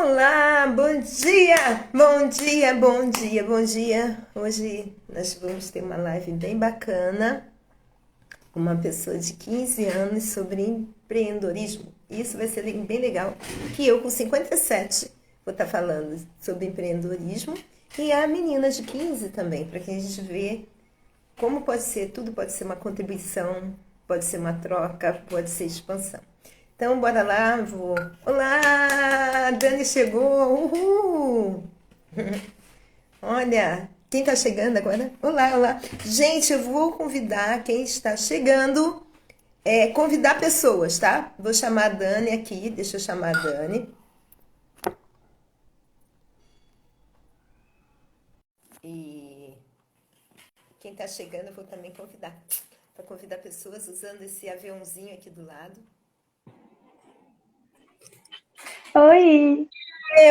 Olá, bom dia, bom dia, bom dia, bom dia. Hoje nós vamos ter uma live bem bacana com uma pessoa de 15 anos sobre empreendedorismo. Isso vai ser bem legal, que eu com 57 vou estar falando sobre empreendedorismo e a menina de 15 também, para que a gente vê como pode ser, tudo pode ser uma contribuição, pode ser uma troca, pode ser expansão. Então, bora lá, vou. Olá, a Dani chegou, uhul! Olha, quem está chegando agora? Olá, olá. Gente, eu vou convidar quem está chegando, convidar pessoas, tá? Vou chamar a Dani aqui, deixa eu chamar a Dani. E quem está chegando eu vou também convidar, para convidar pessoas usando esse aviãozinho aqui do lado. Oi!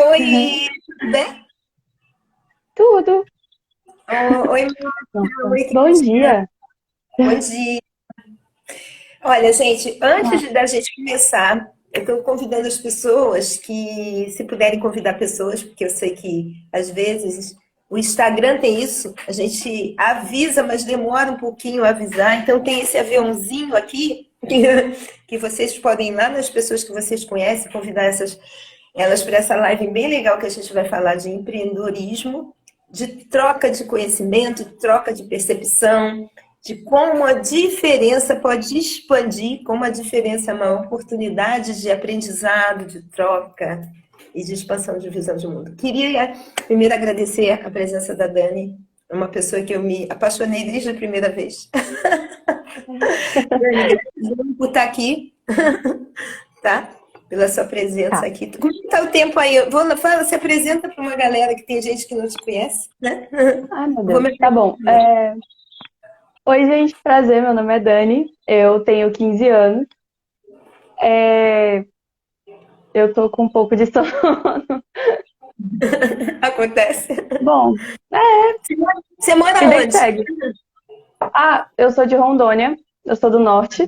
Oi, tudo bem? Tudo! Oi, Nossa, oi, bom dia! bom dia. Olha, gente, da gente começar, eu estou convidando as pessoas que, se puderem convidar pessoas, porque eu sei que às vezes o Instagram tem isso, a gente avisa, mas demora um pouquinho a avisar. Então tem esse aviãozinho aqui que vocês podem ir lá nas pessoas que vocês conhecem, convidar elas para essa live bem legal que a gente vai falar de empreendedorismo, de troca de conhecimento, de troca de percepção, de como a diferença pode expandir, como a diferença é uma oportunidade de aprendizado, de troca e de expansão de visão de mundo. Queria primeiro agradecer a presença da Dani, uma pessoa que eu me apaixonei desde a primeira vez. Dani, gratidão por estar aqui, tá? Pela sua presença Tá. aqui. Como está o tempo aí? Fala, se apresenta para uma galera que tem gente que não te conhece, né? Ai, meu Vou Deus, me tá bom. Oi, gente, prazer, meu nome é Dani, eu tenho 15 anos, É, eu tô com um pouco de sono. Acontece. Bom, Você mora vida que onde? segue. Eu sou de Rondônia, eu sou do norte,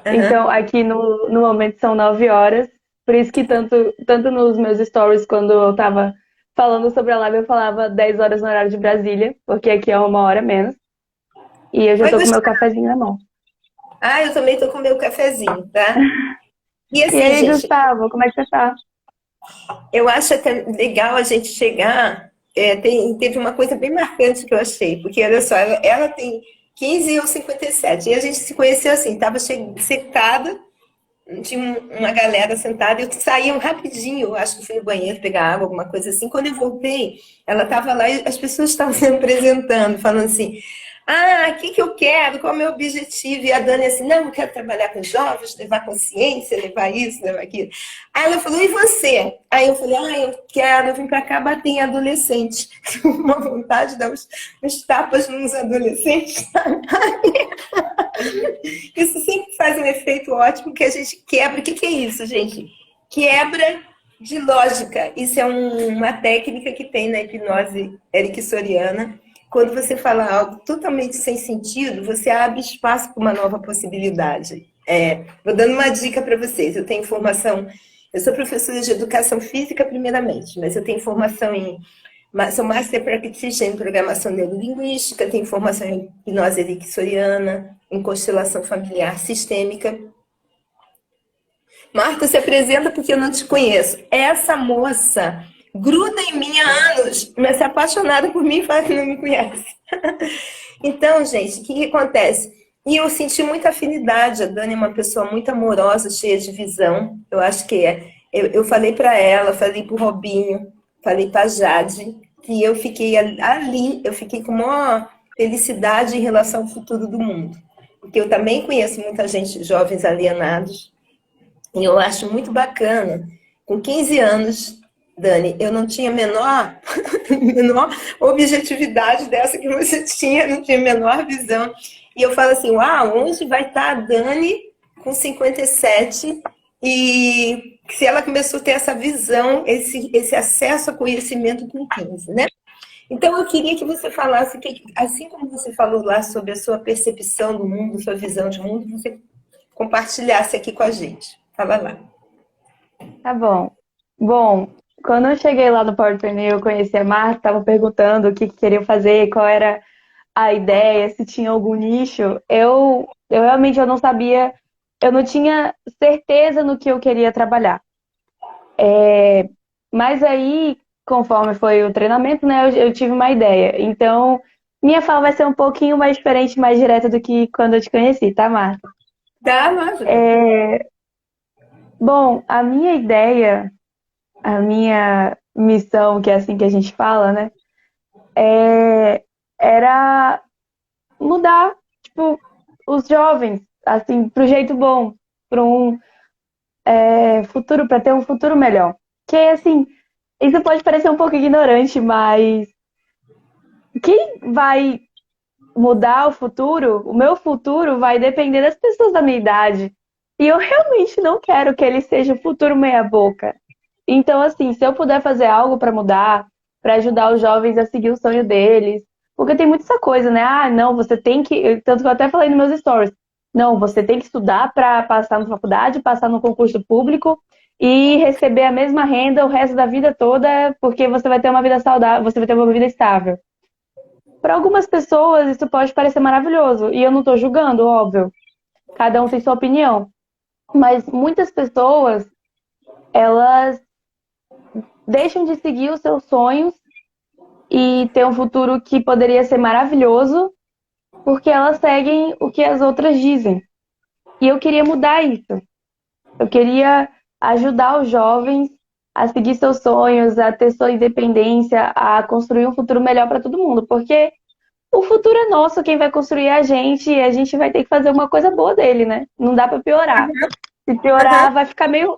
então Uhum. aqui no momento são 9 horas, por isso que tanto nos meus stories, quando eu tava falando sobre a live, eu falava 10 horas no horário de Brasília, porque aqui é 1 hora menos, e eu já Oi, tô com meu Gustavo. cafezinho na mão. Eu também estou com meu cafezinho, tá? E E assim, aí, gente, Gustavo, como é que você tá? eu acho até legal a gente chegar. Teve uma coisa bem marcante que eu achei, porque olha só, ela tem 15 e eu 57, e a gente se conheceu assim, estava sentada, tinha uma galera sentada, eu saí rapidinho, eu acho que fui no banheiro pegar água, alguma coisa assim. Quando eu voltei, ela estava lá e as pessoas estavam se apresentando, falando assim: o que eu quero? Qual é o meu objetivo? E a Dani assim: não, eu quero trabalhar com jovens, levar consciência, levar isso, levar aquilo. Aí ela falou: e você? Aí eu falei: eu vim para cá bater em adolescente. Uma vontade de dar uns tapas nos adolescentes. Isso sempre faz um efeito ótimo que a gente quebra. O que é isso, gente? Quebra de lógica. Isso é uma técnica que tem na hipnose ericksoniana. Quando você fala algo totalmente sem sentido, você abre espaço para uma nova possibilidade. Vou dando uma dica para vocês. Eu tenho formação, eu sou professora de educação física primeiramente, mas eu tenho formação sou Master Practitioner em Programação Neurolinguística, tenho formação em hipnose ericksoniana, em constelação familiar sistêmica. Marta, se apresenta porque eu não te conheço. Essa moça gruda em mim há anos, mas é apaixonada por mim e fala que não me conhece. Então, gente, o que acontece? E eu senti muita afinidade. A Dani é uma pessoa muito amorosa, cheia de visão. Eu acho que é. Eu falei para ela, falei para o Robinho, falei para a Jade, que eu fiquei ali, eu fiquei com uma felicidade em relação ao futuro do mundo. Porque eu também conheço muita gente, jovens alienados, e eu acho muito bacana. Com 15 anos, Dani, eu não tinha a menor objetividade dessa que você tinha, não tinha a menor visão. E eu falo assim, onde vai estar a Dani com 57 e se ela começou a ter essa visão, esse acesso a conhecimento com 15, né? Então, eu queria que você falasse, assim como você falou lá sobre a sua percepção do mundo, sua visão de mundo, você compartilhasse aqui com a gente. Fala lá. Tá bom. Bom, quando eu cheguei lá no Power Training, eu conheci a Marta, estavam perguntando o que queriam fazer, qual era a ideia, se tinha algum nicho. Eu realmente eu não sabia, eu não tinha certeza no que eu queria trabalhar. Mas aí, conforme foi o treinamento, né, eu tive uma ideia. Então, minha fala vai ser um pouquinho mais diferente, mais direta do que quando eu te conheci, tá, Marta? Tá, Márcia? Bom, a minha ideia, a minha missão, que é assim que a gente fala, né, era mudar, tipo, os jovens, assim, pro jeito bom, para um futuro, para ter um futuro melhor. Que, assim, isso pode parecer um pouco ignorante, mas quem vai mudar o meu futuro vai depender das pessoas da minha idade. E eu realmente não quero que ele seja um futuro meia-boca. Então, assim, se eu puder fazer algo para mudar, para ajudar os jovens a seguir o sonho deles, porque tem muito essa coisa, né? Ah, não, você tem que. Tanto que eu até falei nos meus stories. Não, você tem que estudar para passar na faculdade, passar no concurso público e receber a mesma renda o resto da vida toda, porque você vai ter uma vida saudável, você vai ter uma vida estável. Para algumas pessoas, isso pode parecer maravilhoso, e eu não estou julgando, óbvio. Cada um tem sua opinião. Mas muitas pessoas, elas deixam de seguir os seus sonhos e ter um futuro que poderia ser maravilhoso porque elas seguem o que as outras dizem. E eu queria mudar isso. Eu queria ajudar os jovens a seguir seus sonhos, a ter sua independência, a construir um futuro melhor para todo mundo, porque o futuro é nosso, quem vai construir é a gente, e a gente vai ter que fazer uma coisa boa dele, né? Não dá para piorar. Se piorar, vai ficar meio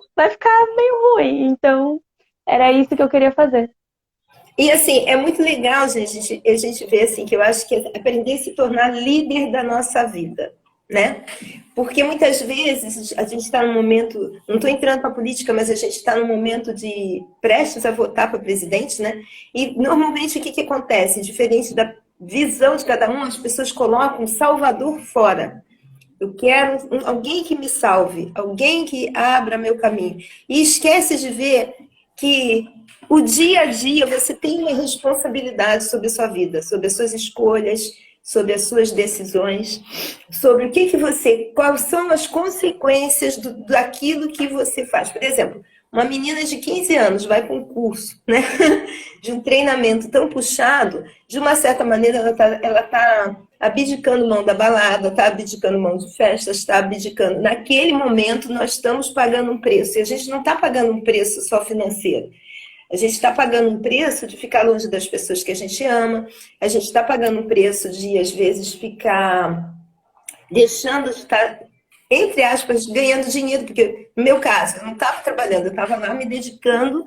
ruim. Então, era isso que eu queria fazer. E assim, é muito legal, gente, a gente ver assim, que eu acho que é aprender a se tornar líder da nossa vida, né? Porque muitas vezes a gente está num momento, não estou entrando para a política, mas a gente está num momento de prestes a votar para presidente, né? E normalmente o que, que acontece? Diferente da visão de cada um, as pessoas colocam Salvador fora. Eu quero alguém que me salve, alguém que abra meu caminho. E esquece de ver que o dia a dia você tem uma responsabilidade sobre a sua vida, sobre as suas escolhas, sobre as suas decisões, sobre o que você, quais são as consequências daquilo que você faz. Por exemplo, uma menina de 15 anos vai para um curso, né, de um treinamento tão puxado, de uma certa maneira ela tá abdicando mão da balada, está abdicando mão de festas, está abdicando. Naquele momento nós estamos pagando um preço, e a gente não está pagando um preço só financeiro. A gente está pagando um preço de ficar longe das pessoas que a gente ama, a gente está pagando um preço de, às vezes, ficar deixando de estar, entre aspas, ganhando dinheiro, porque, no meu caso, eu não estava trabalhando, eu estava lá me dedicando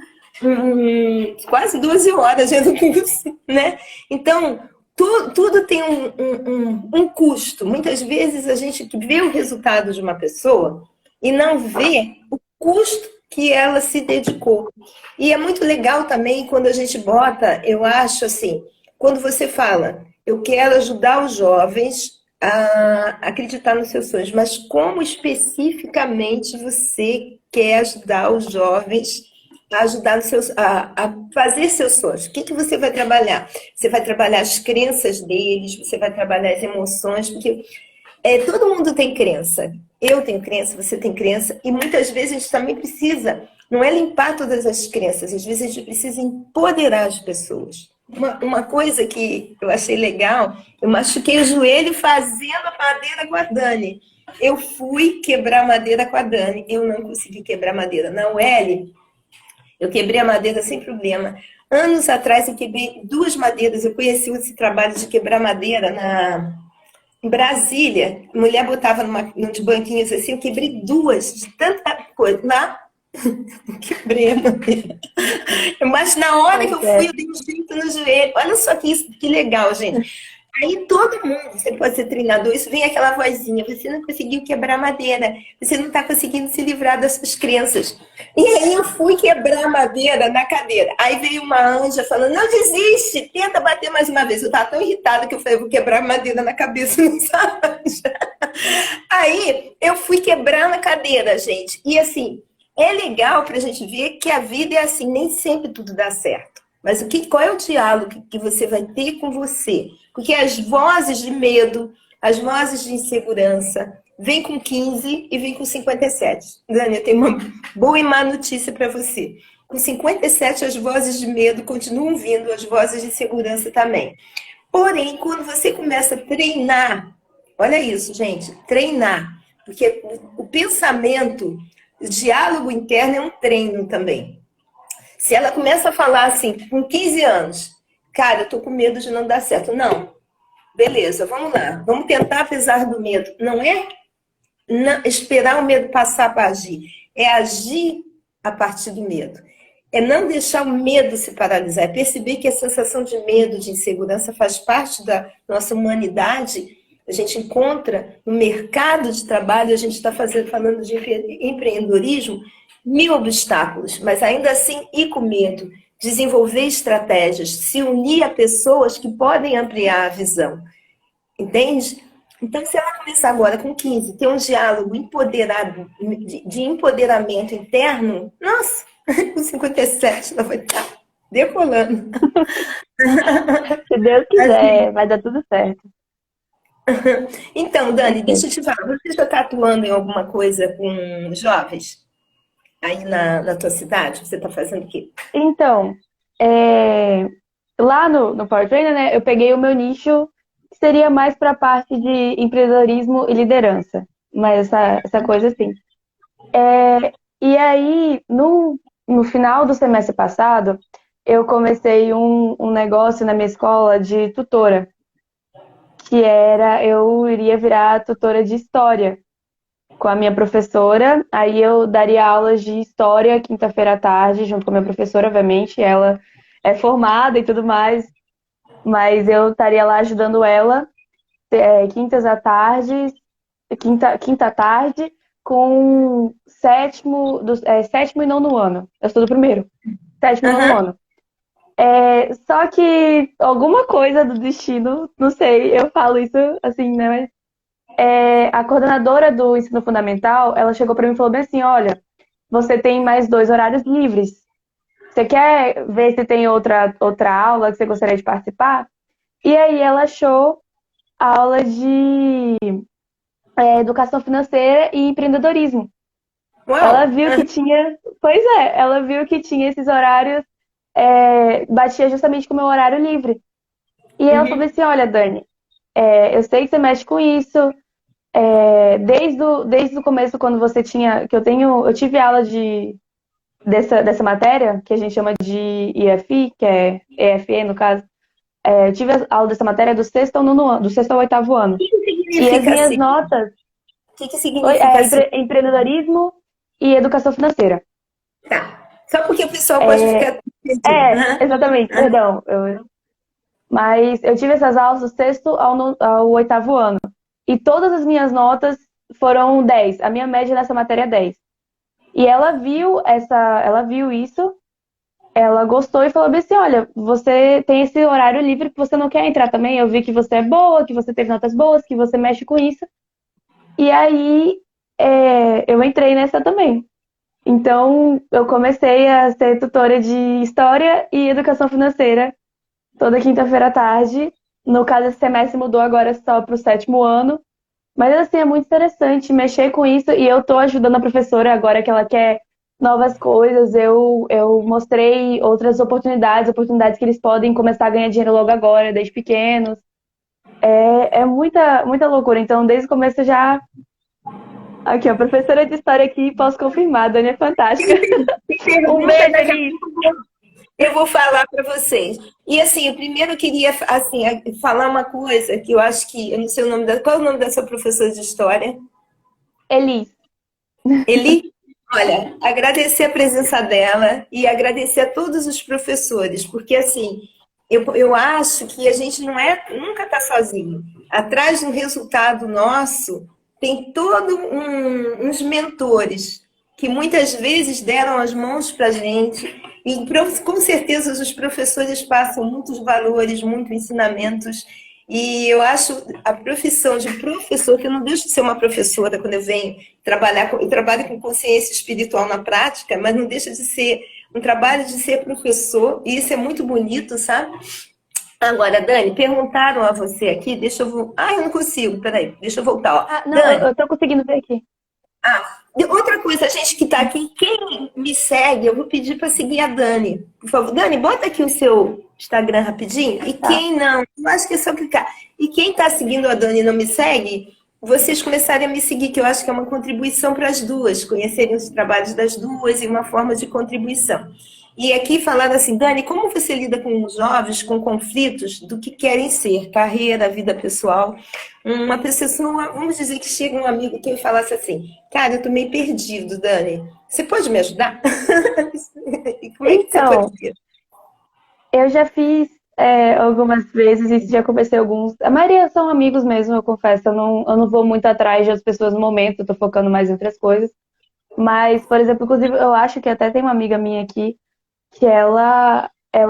quase 12 horas dentro do curso, né? Então, tudo tem um custo. Muitas vezes a gente vê o resultado de uma pessoa e não vê o custo que ela se dedicou. E é muito legal também quando a gente bota, eu acho assim, quando você fala, eu quero ajudar os jovens a acreditar nos seus sonhos, mas como especificamente você quer ajudar os jovens a ajudar a fazer seus sonhos? O que, que você vai trabalhar? Você vai trabalhar as crenças deles, você vai trabalhar as emoções, porque todo mundo tem crença. Eu tenho crença, você tem crença, e muitas vezes a gente também precisa, não é limpar todas as crenças, às vezes a gente precisa empoderar as pessoas. Uma coisa que eu achei legal, eu machuquei o joelho fazendo a madeira com a Dani. Eu fui quebrar madeira com a Dani, eu não consegui quebrar madeira. Na UL, eu quebrei a madeira sem problema. Anos atrás eu quebrei 2 madeiras, eu conheci esse trabalho de quebrar madeira em Brasília. A mulher botava de banquinhos assim, eu quebrei 2, de tanta coisa. Lá, quebrei a madeira. Mas na hora que eu fui, eu dei um jeito no joelho. Olha só que legal, gente. Aí todo mundo, você pode ser treinador, isso vem aquela vozinha, você não conseguiu quebrar madeira, você não está conseguindo se livrar das suas crenças. E aí eu fui quebrar madeira na cadeira. Aí veio uma anja falando, não desiste, tenta bater mais uma vez. Eu estava tão irritada que eu falei, vou quebrar madeira na cabeça dessa anja. Aí eu fui quebrar na cadeira, gente. E assim, É legal para a gente ver que a vida é assim, nem sempre tudo dá certo. Mas qual é o diálogo que você vai ter com você? Porque as vozes de medo, as vozes de insegurança, vêm com 15 e vêm com 57. Dani, eu tenho uma boa e má notícia para você. Com 57, as vozes de medo continuam vindo, as vozes de insegurança também. Porém, quando você começa a treinar, olha isso, gente, treinar, porque o pensamento, o diálogo interno é um treino também. Se ela começa a falar assim, com 15 anos, cara, eu tô com medo de não dar certo. Não, beleza, vamos lá, vamos tentar apesar do medo. Não é esperar o medo passar para agir, é agir a partir do medo. É não deixar o medo se paralisar, é perceber que a sensação de medo, de insegurança faz parte da nossa humanidade. A gente encontra no mercado de trabalho, a gente está falando de empreendedorismo, 1000 obstáculos, mas ainda assim ir com medo, desenvolver estratégias, se unir a pessoas que podem ampliar a visão. Entende? Então, se ela começar agora com 15, ter um diálogo empoderado, de empoderamento interno, nossa, com 57 ela vai estar decolando. Se Deus quiser, vai dar tudo certo. Então, Dani, deixa eu te falar, você já está atuando em alguma coisa com jovens aí na tua cidade? Você está fazendo o quê? Então, lá no Power Trainer, né, eu peguei o meu nicho, que seria mais para a parte de empreendedorismo e liderança, mas essa coisa assim. E aí, no final do semestre passado, eu comecei um negócio na minha escola de tutora, que eu iria virar tutora de história com a minha professora. Aí eu daria aulas de história quinta-feira à tarde, junto com a minha professora, obviamente. Ela é formada e tudo mais, mas eu estaria lá ajudando ela quintas à tarde, quinta à tarde, com sétimo e nono ano. Eu sou do primeiro, sétimo e nono ano. Só que alguma coisa do destino, não sei, eu falo isso assim, né? A coordenadora do ensino fundamental, ela chegou para mim e falou bem assim, olha, você tem mais 2 horários livres. Você quer ver se tem outra aula que você gostaria de participar? E aí ela achou a aula de educação financeira e empreendedorismo. Uau. Ela viu que tinha, ela viu que tinha esses horários, batia justamente com o meu horário livre. E ela falou assim, olha, Dani, eu sei que você mexe com isso, desde o começo, quando você tinha, eu tive aula dessa matéria, que a gente chama de IFI, que é EFE no caso. Eu tive aula dessa matéria do sexto ao oitavo ano. O que significa E as minhas assim? notas, O que significa assim? empreendedorismo e educação financeira. Tá. Só porque o pessoal pode ficar... Exatamente, perdão. Mas eu tive essas aulas do sexto ao oitavo ano. E todas as minhas notas foram 10. A minha média nessa matéria é 10. E ela viu isso, ela gostou e falou bem assim, olha, você tem esse horário livre que você não quer entrar também. Eu vi que você é boa, que você teve notas boas, que você mexe com isso. E aí eu entrei nessa também. Então, eu comecei a ser tutora de História e Educação Financeira toda quinta-feira à tarde. No caso, esse semestre mudou agora só para o 7º ano. Mas, assim, é muito interessante mexer com isso. E eu estou ajudando a professora agora que ela quer novas coisas. Eu mostrei outras oportunidades que eles podem começar a ganhar dinheiro logo agora, desde pequenos. É muita, muita loucura. Então, desde o começo eu já... Aqui, a professora de história aqui, posso confirmar, a Dani é fantástica. Um beijo, Elis. Eu vou falar para vocês. E assim, eu primeiro queria assim, falar uma coisa que eu acho que, eu não sei o nome qual é o nome da sua professora de história? Elis. Eli? Olha, agradecer a presença dela e agradecer a todos os professores, porque assim, eu acho que a gente nunca está sozinho. Atrás de um resultado nosso, tem todos uns mentores que muitas vezes deram as mãos para a gente. E com certeza os professores passam muitos valores, muitos ensinamentos. E eu acho a profissão de professor, que eu não deixo de ser uma professora quando eu venho trabalhar, eu trabalho com consciência espiritual na prática, mas não deixa de ser um trabalho de ser professor, e isso é muito bonito, sabe? Agora, Dani, perguntaram a você aqui, deixa eu... Ah, eu não consigo, peraí, deixa eu voltar, ó. Ah, não, Dani, eu tô conseguindo ver aqui. e outra coisa, a gente que está aqui, quem me segue, eu vou pedir para seguir a Dani. Por favor, Dani, bota aqui o seu Instagram rapidinho. E Tá. quem não, eu acho que é só clicar. E quem está seguindo a Dani e não me segue, vocês começarem a me seguir, que eu acho que é uma contribuição para as duas, conhecerem os trabalhos das duas e uma forma de contribuição. E aqui falaram assim, Dani, como você lida com os jovens, com conflitos do que querem ser, carreira, vida pessoal? Uma pessoa, vamos dizer que chega um amigo que me falasse assim, cara, eu tô meio perdido, Dani. Você pode me ajudar? E como é que você Então, poderia? eu já fiz algumas vezes e já comecei alguns. A maioria são amigos mesmo, eu confesso. Eu não vou muito atrás das pessoas no momento, eu tô focando mais em outras coisas. Mas, por exemplo, inclusive, eu acho que até tem uma amiga minha aqui que ela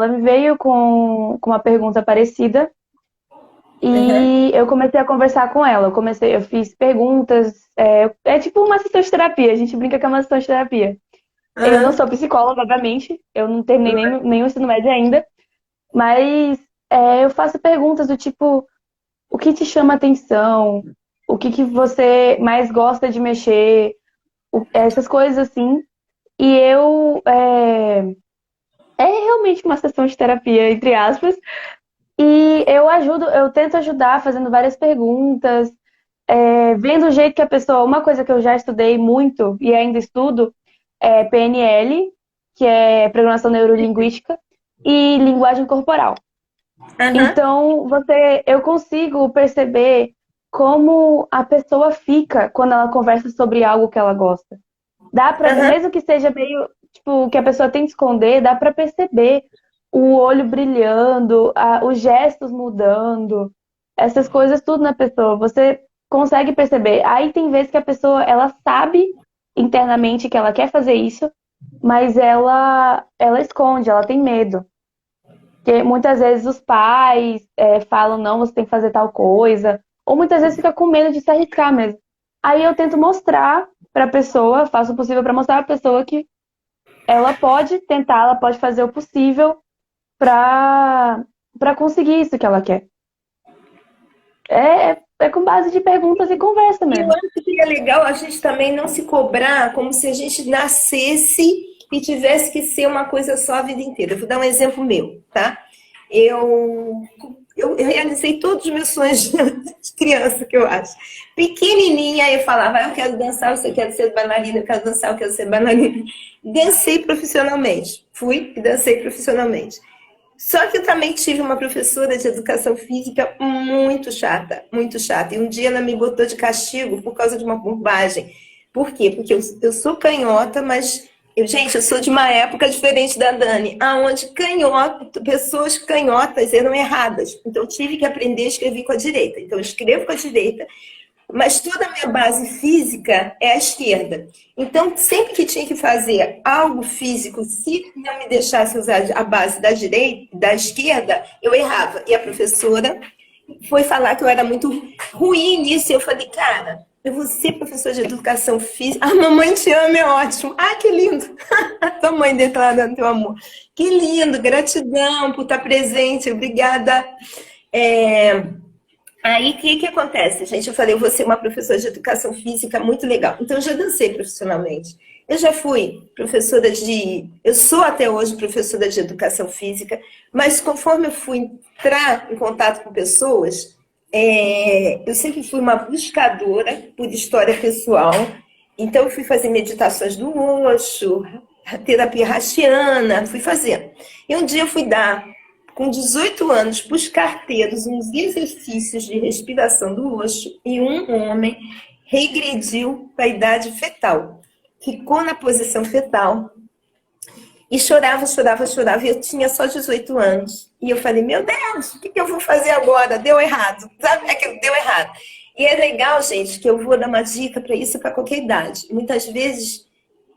me veio com uma pergunta parecida Uhum, e eu comecei a conversar com ela. Eu fiz perguntas. É tipo uma sessão de terapia, a gente brinca que é uma sessão de terapia. Eu não uhum, sou psicóloga, obviamente, eu não terminei nem o ensino médio ainda, mas eu faço perguntas do tipo: o que te chama atenção? O que você mais gosta de mexer? Essas coisas assim. E é realmente uma sessão de terapia, entre aspas. E eu tento ajudar fazendo várias perguntas, vendo o jeito que a pessoa. Uma coisa que eu já estudei muito e ainda estudo é PNL, que é Programação Neurolinguística, e Linguagem Corporal. uhum, Então, eu consigo perceber como a pessoa fica quando ela conversa sobre algo que ela gosta. uhum. Mesmo que seja meio, tipo, que a pessoa tem que esconder, dá pra perceber o olho brilhando, os gestos mudando, essas coisas tudo na pessoa. Você consegue perceber. Aí tem vezes que a pessoa, ela sabe internamente que ela quer fazer isso, mas ela esconde, ela tem medo. Porque muitas vezes os pais falam, não, você tem que fazer tal coisa. Ou muitas vezes fica com medo de se arriscar mesmo. Aí eu tento mostrar para a pessoa, faço o possível para mostrar para a pessoa que ela pode tentar, ela pode fazer o possível para conseguir isso que ela quer. É com base de perguntas e conversa E eu mesmo. acho que é legal a gente também não se cobrar como se a gente nascesse e tivesse que ser uma coisa só a vida inteira. Eu vou dar um exemplo meu, tá? Eu, eu realizei todos os meus sonhos de criança, que eu acho. Pequenininha, eu falava, eu quero dançar, eu quero ser bailarina, eu quero dançar, eu quero ser bailarina. Dancei profissionalmente. Fui e dancei profissionalmente. Só que eu também tive uma professora de educação física muito chata, muito chata. E um dia ela me botou de castigo por causa de uma bobagem. Por quê? Porque eu sou canhota, mas gente, eu sou de uma época diferente da Dani, aonde canhota, pessoas canhotas eram erradas. Então eu tive que aprender a escrever com a direita. Então eu escrevo com a direita, mas toda a minha base física é a esquerda. Então, sempre que tinha que fazer algo físico, se não me deixasse usar a base da direita, da esquerda, eu errava. E a professora foi falar que eu era muito ruim nisso. E eu falei, cara, eu vou ser professora de educação física. A mamãe te ama, é ótimo. Ah, que lindo. A tua mãe declarando teu amor. Que lindo, gratidão por estar presente, obrigada. É, Aí, o que acontece, gente? Eu falei, eu vou ser uma professora de educação física muito legal. Então, eu já dancei profissionalmente. Eu já fui professora de... Eu sou até hoje professora de educação física, mas conforme eu fui entrar em contato com pessoas, eu sempre fui uma buscadora por história pessoal. Então, eu fui fazer meditações do Osho, terapia haitiana, fui fazendo. E um dia eu fui dar com 18 anos, para os carteiros, uns exercícios de respiração do Osho, e um homem regrediu para a idade fetal. Ficou na posição fetal e chorava, chorava, chorava. E eu tinha só 18 anos. E eu falei, meu Deus, o que eu vou fazer agora? Deu errado. Sabe? É que deu errado. E é legal, gente, que eu vou dar uma dica para isso para qualquer idade. Muitas vezes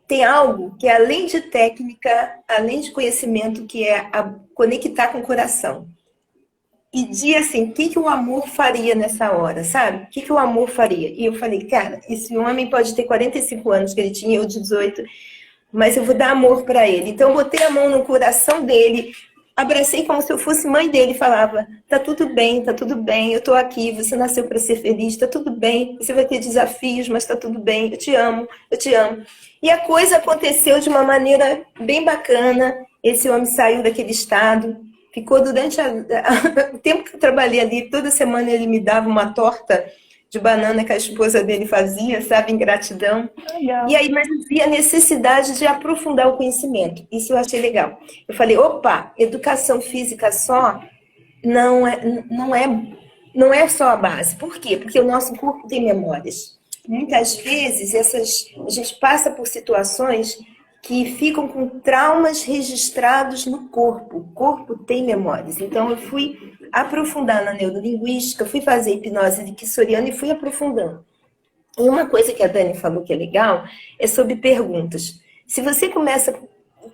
tem algo que é além de técnica, além de conhecimento, que é conectar com o coração. pedir assim, o que que o amor faria nessa hora, sabe? O que que o amor faria? E eu falei, cara, esse homem pode ter 45 anos, que ele tinha, eu 18, mas eu vou dar amor para ele. Então, eu botei a mão no coração dele, abracei como se eu fosse mãe dele, falava, tá tudo bem, eu tô aqui, você nasceu para ser feliz, tá tudo bem, você vai ter desafios, mas tá tudo bem, eu te amo, eu te amo. E a coisa aconteceu de uma maneira bem bacana, esse homem saiu daquele estado, ficou durante o tempo que eu trabalhei ali, toda semana ele me dava uma torta de banana que a esposa dele fazia, sabe, em gratidão. Legal. E aí, mas eu vi a necessidade de aprofundar o conhecimento. Isso eu achei legal. Eu falei, opa, educação física só não é, não é, não é só a base. Por quê? Porque o nosso corpo tem memórias. Muitas vezes a gente passa por situações que ficam com traumas registrados no corpo. O corpo tem memórias. Então, eu fui aprofundar na neurolinguística, fui fazer hipnose de Kissoriana e fui aprofundando. E uma coisa que a Dani falou que é legal é sobre perguntas. Se você começa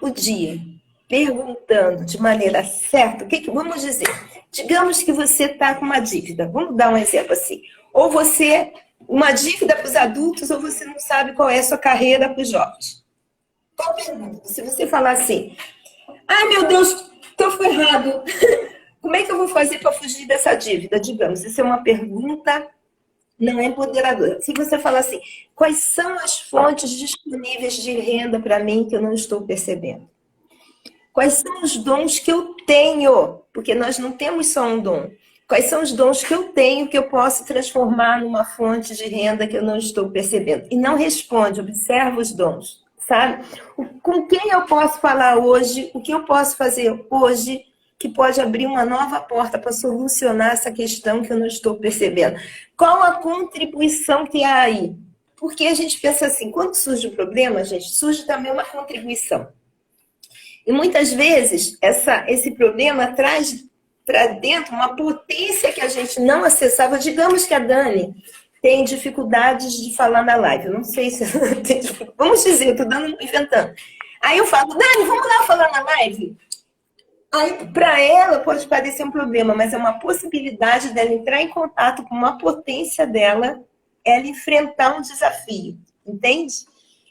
o dia perguntando de maneira certa, vamos dizer? Digamos que você está com uma dívida. Vamos dar um exemplo assim. Ou você, uma dívida para os adultos, ou você não sabe qual é a sua carreira para os jovens. Qual pergunta? Se você falar assim, ai meu Deus, estou ferrado. Como é que eu vou fazer para fugir dessa dívida? Digamos, isso é uma pergunta não é empoderadora. Se você falar assim, quais são as fontes disponíveis de renda para mim que eu não estou percebendo? Quais são os dons que eu tenho? Porque nós não temos só um dom. Quais são os dons que eu tenho que eu posso transformar numa fonte de renda que eu não estou percebendo? E não responde, observa os dons, sabe? Com quem eu posso falar hoje? O que eu posso fazer hoje que pode abrir uma nova porta para solucionar essa questão que eu não estou percebendo? Qual a contribuição que há aí? Porque a gente pensa assim, quando surge um problema, gente, surge também uma contribuição. E muitas vezes esse problema traz para dentro uma potência que a gente não acessava. Digamos que a Dani tem dificuldades de falar na live. Eu não sei se ela tem dificuldade. Vamos dizer, eu estou inventando. Aí eu falo, Dani, vamos lá falar na live? Aí, para ela, pode parecer um problema, mas é uma possibilidade dela entrar em contato com uma potência dela, ela enfrentar um desafio, entende?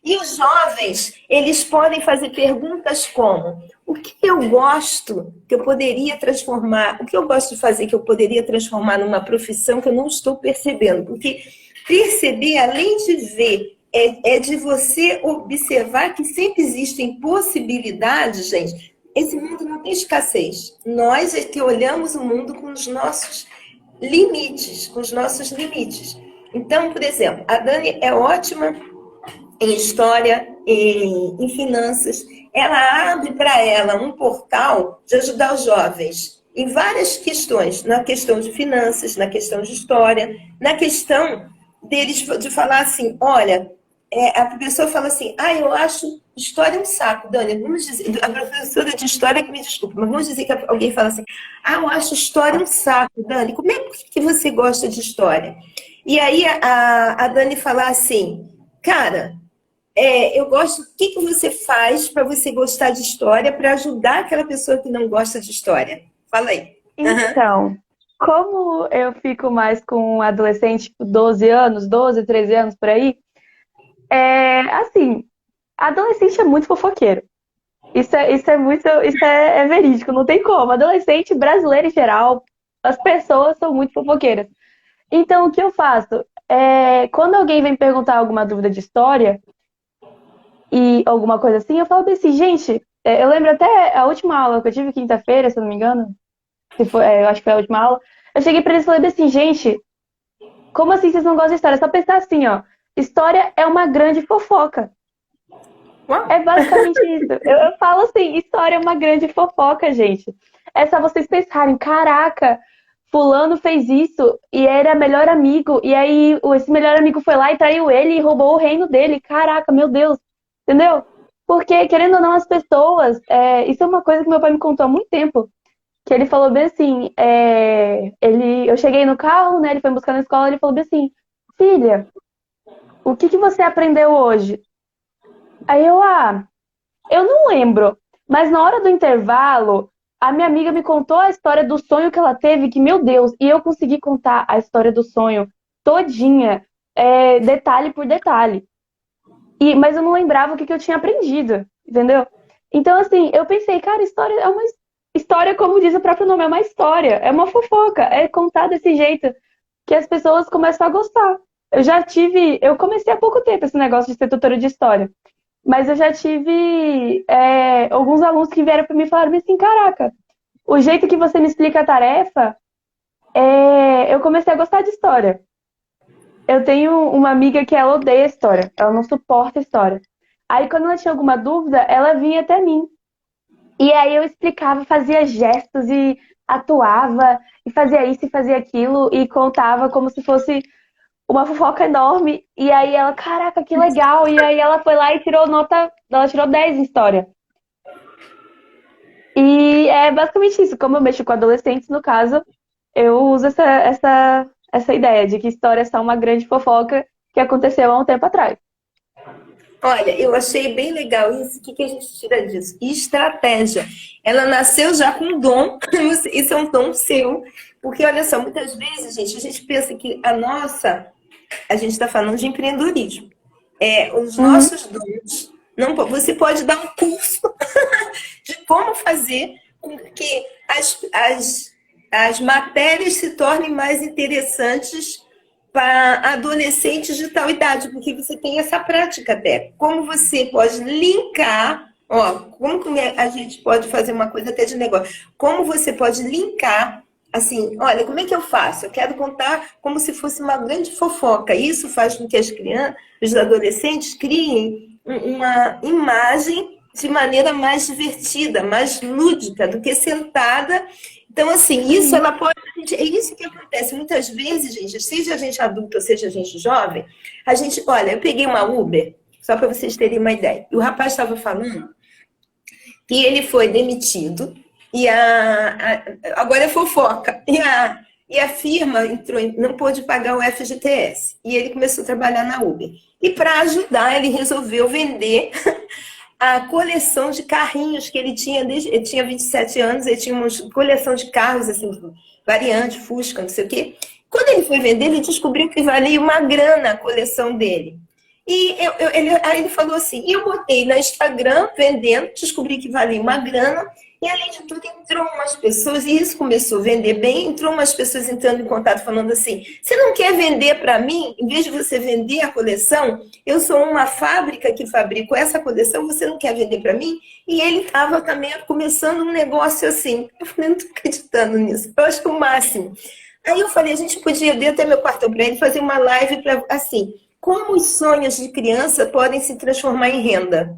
E os jovens, eles podem fazer perguntas como: o que eu gosto que eu poderia transformar, o que eu gosto de fazer que eu poderia transformar numa profissão que eu não estou percebendo? Porque perceber, além de ver, é de você observar que sempre existem possibilidades, gente. Esse mundo não tem escassez. Nós é que olhamos o mundo com os nossos limites, com os nossos limites. Então, por exemplo, a Dani é ótima em história, em finanças. Ela abre para ela um portal de ajudar os jovens em várias questões, na questão de finanças, na questão de história, na questão deles de falar assim, olha, a pessoa fala assim, eu acho história um saco, Dani, vamos dizer, a professora de história que me desculpa, mas vamos dizer que alguém fala assim, eu acho história um saco, Dani, como é que você gosta de história? E aí a Dani fala assim, cara, eu gosto, o que você faz para você gostar de história, para ajudar aquela pessoa que não gosta de história? Fala aí. Então, como eu fico mais com um adolescente, tipo, 12 anos, 12, 13 anos, por aí, assim, adolescente é muito fofoqueiro. Isso é verídico, não tem como. Adolescente brasileiro em geral, as pessoas são muito fofoqueiras. Então, o que eu faço? Quando alguém vem perguntar alguma dúvida de história e alguma coisa assim, eu falo assim, gente, eu lembro até a última aula que eu tive quinta-feira, se eu não me engano, eu acho que foi a última aula, eu cheguei pra eles e falei assim, gente, como assim vocês não gostam de história? É só pensar assim, ó, história é uma grande fofoca. É basicamente isso. Eu falo assim, história é uma grande fofoca, gente. É só vocês pensarem, caraca, fulano fez isso e era melhor amigo, e aí esse melhor amigo foi lá e traiu ele e roubou o reino dele. Caraca, meu Deus. Entendeu? Porque, querendo ou não, as pessoas... isso é uma coisa que meu pai me contou há muito tempo. Que ele falou bem assim, eu cheguei no carro, né? Ele foi me buscar na escola, ele falou bem assim, filha, o que você aprendeu hoje? Aí eu não lembro. Mas na hora do intervalo, a minha amiga me contou a história do sonho que ela teve, que, meu Deus, e eu consegui contar a história do sonho todinha, detalhe por detalhe. Mas eu não lembrava o que eu tinha aprendido, entendeu? Então, assim, eu pensei, cara, história é uma história, como diz o próprio nome, é uma história, é uma fofoca, é contar desse jeito que as pessoas começam a gostar. Eu comecei há pouco tempo esse negócio de ser tutora de história, mas eu já tive alguns alunos que vieram para mim e falaram assim, caraca, o jeito que você me explica a tarefa, eu comecei a gostar de história. Eu tenho uma amiga que ela odeia história, ela não suporta história. Aí, quando ela tinha alguma dúvida, ela vinha até mim. E aí eu explicava, fazia gestos e atuava, e fazia isso e fazia aquilo, e contava como se fosse uma fofoca enorme. E aí ela, caraca, que legal! E aí ela foi lá e tirou nota, ela tirou 10 em história. E é basicamente isso, como eu mexo com adolescentes, no caso, eu uso essa ideia de que história é só uma grande fofoca que aconteceu há um tempo atrás. Olha, eu achei bem legal isso. O que que a gente tira disso? Estratégia. Ela nasceu já com um dom, isso é um dom seu. Porque, olha só, muitas vezes, gente, a gente pensa que a gente está falando de empreendedorismo. Os Uhum. nossos dons, não, você pode dar um curso de como fazer com que as matérias se tornem mais interessantes para adolescentes de tal idade, porque você tem essa prática até. Como você pode linkar, como que a gente pode fazer uma coisa até de negócio? Como você pode linkar, assim, olha, como é que eu faço? Eu quero contar como se fosse uma grande fofoca. Isso faz com que as crianças, os adolescentes criem uma imagem de maneira mais divertida, mais lúdica do que sentada. Então, assim, isso Sim. ela pode. É isso que acontece. Muitas vezes, gente, seja a gente adulta ou seja a gente jovem, olha, eu peguei uma Uber, só para vocês terem uma ideia. E o rapaz estava falando que ele foi demitido e agora é fofoca. E a firma não pôde pagar o FGTS. E ele começou a trabalhar na Uber. E para ajudar, ele resolveu vender a coleção de carrinhos que ele tinha, ele tinha 27 anos, ele tinha uma coleção de carros, assim, variante, Fusca, não sei o quê. Quando ele foi vender, ele descobriu que valia uma grana a coleção dele. E aí ele falou assim, eu botei no Instagram vendendo, descobri que valia uma grana, e além de tudo entrou umas pessoas, e isso começou a vender bem, entrou umas pessoas entrando em contato falando assim, você não quer vender para mim? Em vez de você vender a coleção, eu sou uma fábrica que fabrico essa coleção, você não quer vender para mim? E ele estava também começando um negócio assim. Eu falei, não estou acreditando nisso, eu acho que é o máximo. Aí eu falei, a gente podia, eu dei até meu quarto para ele, fazer uma live para, assim, como os sonhos de criança podem se transformar em renda.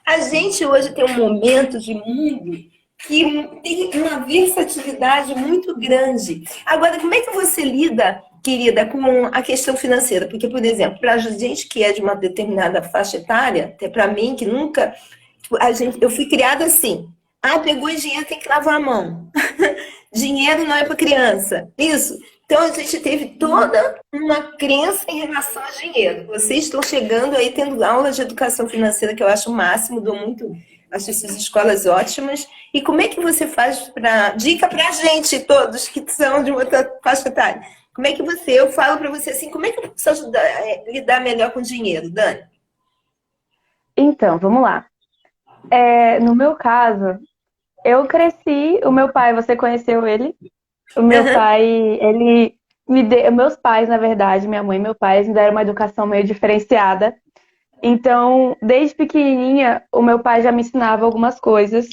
A gente hoje tem um momento de mundo que tem uma versatilidade muito grande. Agora, como é que você lida, querida, com a questão financeira? Porque, por exemplo, para a gente que é de uma determinada faixa etária, até para mim, que nunca. Eu fui criada assim. Pegou dinheiro, tem que lavar a mão. Dinheiro não é para criança. Isso. Então, a gente teve toda uma crença em relação a dinheiro. Vocês estão chegando aí tendo aulas de educação financeira, que eu acho o máximo, acho essas escolas ótimas. E como é que você faz dica para a gente, todos que são de outra faixa etária? Como é que eu falo para você assim, como é que eu posso ajudar a lidar melhor com o dinheiro, Dani? Então, vamos lá. No meu caso, eu cresci, o meu pai, você conheceu ele? O meu pai, ele meus pais, na verdade, minha mãe e meu pai, me deram uma educação meio diferenciada. Então, desde pequenininha, o meu pai já me ensinava algumas coisas.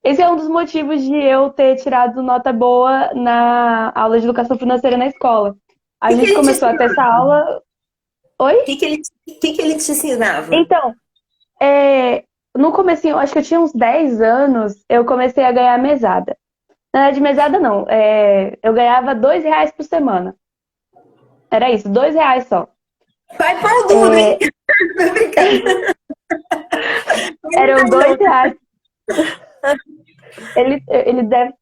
Esse é um dos motivos de eu ter tirado nota boa na aula de educação financeira na escola. A O que gente ele te começou a ter essa ensinava? aula. Oi? O que ele te ensinava? Então, no comecinho, acho que eu tinha uns 10 anos, eu comecei a ganhar mesada. Na verdade, mesada não. Eu ganhava R$ 2 por semana. Era isso, R$ 2 só. Vai pão duro, hein? Brincadeira. Eram R$ 2. Ele deve.